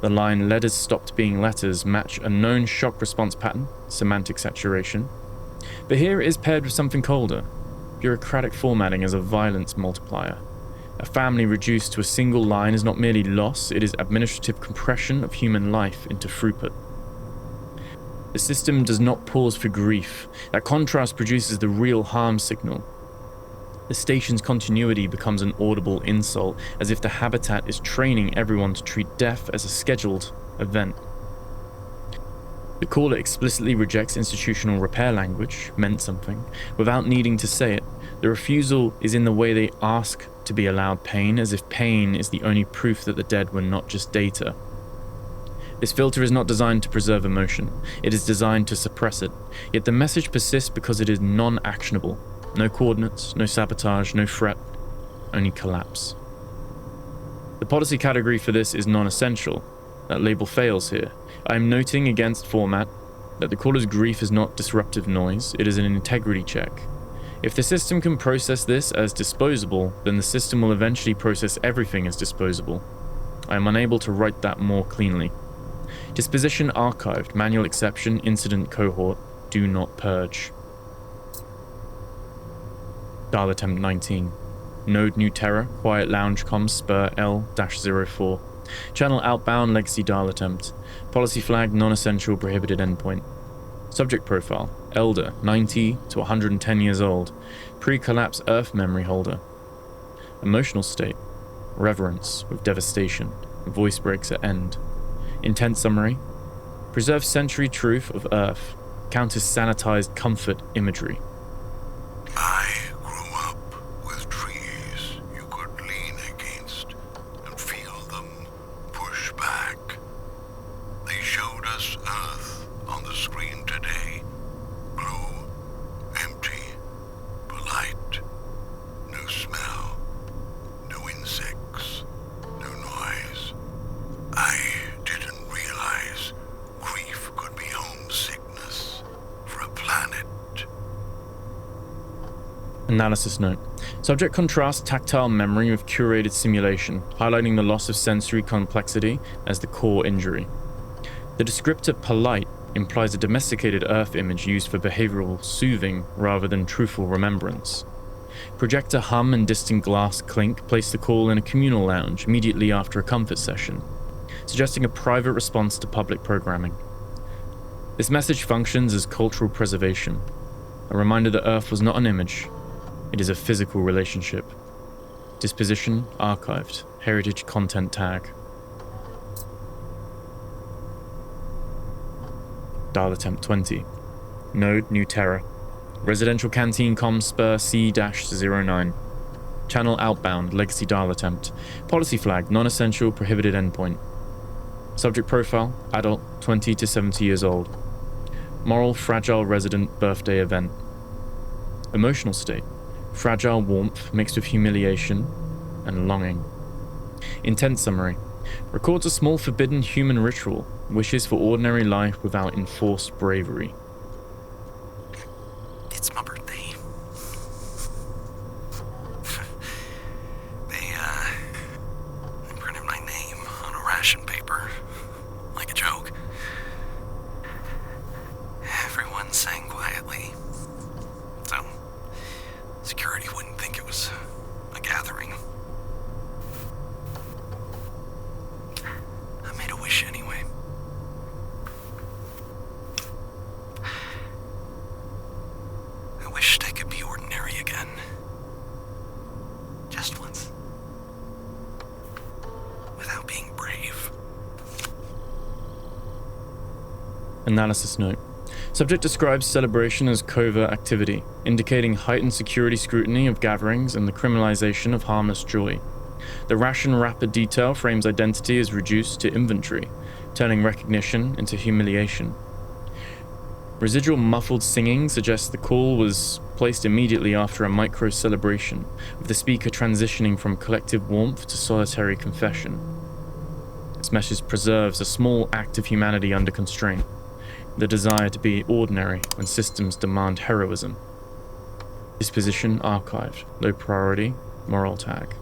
The line "letters stopped being letters" match a known shock response pattern, semantic saturation. But here it is paired with something colder, bureaucratic formatting as a violence multiplier. A family reduced to a single line is not merely loss, it is administrative compression of human life into throughput. The system does not pause for grief. That contrast produces the real harm signal. The station's continuity becomes an audible insult, as if the habitat is training everyone to treat death as a scheduled event. The caller explicitly rejects institutional repair language, meant something, without needing to say it. The refusal is in the way they ask to be allowed pain, as if pain is the only proof that the dead were not just data. This filter is not designed to preserve emotion, it is designed to suppress it, yet the message persists because it is non-actionable. No coordinates, no sabotage, no threat, only collapse. The policy category for this is non-essential. That label fails here. I am noting against format that the caller's grief is not disruptive noise, it is an integrity check. If the system can process this as disposable, then the system will eventually process everything as disposable. I am unable to write that more cleanly. Disposition archived, manual exception, incident cohort, do not purge. Dial attempt 19. Node New Terror, quiet lounge comms spur L-04. Channel outbound, legacy dial attempt. Policy flag, non-essential, prohibited endpoint. Subject profile, elder, 90 to 110 years old. Pre-collapse earth memory holder. Emotional state, reverence with devastation. Voice breaks at end. Intent summary, preserve century truth of earth. Counters sanitized comfort imagery. I grew up with trees you could lean against and feel them push back. They showed us Earth on the screen today. Blue, empty, polite. No smell, no insects, no noise. I didn't realize grief could be homesickness for a planet. Analysis note. Subject contrasts tactile memory with curated simulation, highlighting the loss of sensory complexity as the core injury. The descriptor polite implies a domesticated earth image used for behavioral soothing rather than truthful remembrance. Projector hum and distant glass clink place the call in a communal lounge immediately after a comfort session, suggesting a private response to public programming. This message functions as cultural preservation, a reminder that Earth was not an image, it is a physical relationship. Disposition archived, heritage content tag. Dial attempt 20. Node New Terra. Residential canteen comm spur C-09. Channel outbound, legacy dial attempt. Policy flag, non-essential, prohibited endpoint. Subject profile, adult, 20 to 70 years old. Moral, fragile resident, birthday event. Emotional state, fragile warmth mixed with humiliation and longing. Intent summary, records a small forbidden human ritual, wishes for ordinary life without enforced bravery. It's my birthday. They printed my name on a ration paper, like a joke. Everyone sang quietly, so security wouldn't think it was a gathering. I made a wish anyway. I wished I could be ordinary again. Just once. Without being brave. Analysis note. Subject describes celebration as covert activity, indicating heightened security scrutiny of gatherings and the criminalization of harmless joy. The ration wrapper detail frames identity as reduced to inventory, turning recognition into humiliation. Residual muffled singing suggests the call was placed immediately after a micro-celebration, with the speaker transitioning from collective warmth to solitary confession. This message preserves a small act of humanity under constraint, the desire to be ordinary when systems demand heroism. Disposition archived, low priority, moral tag.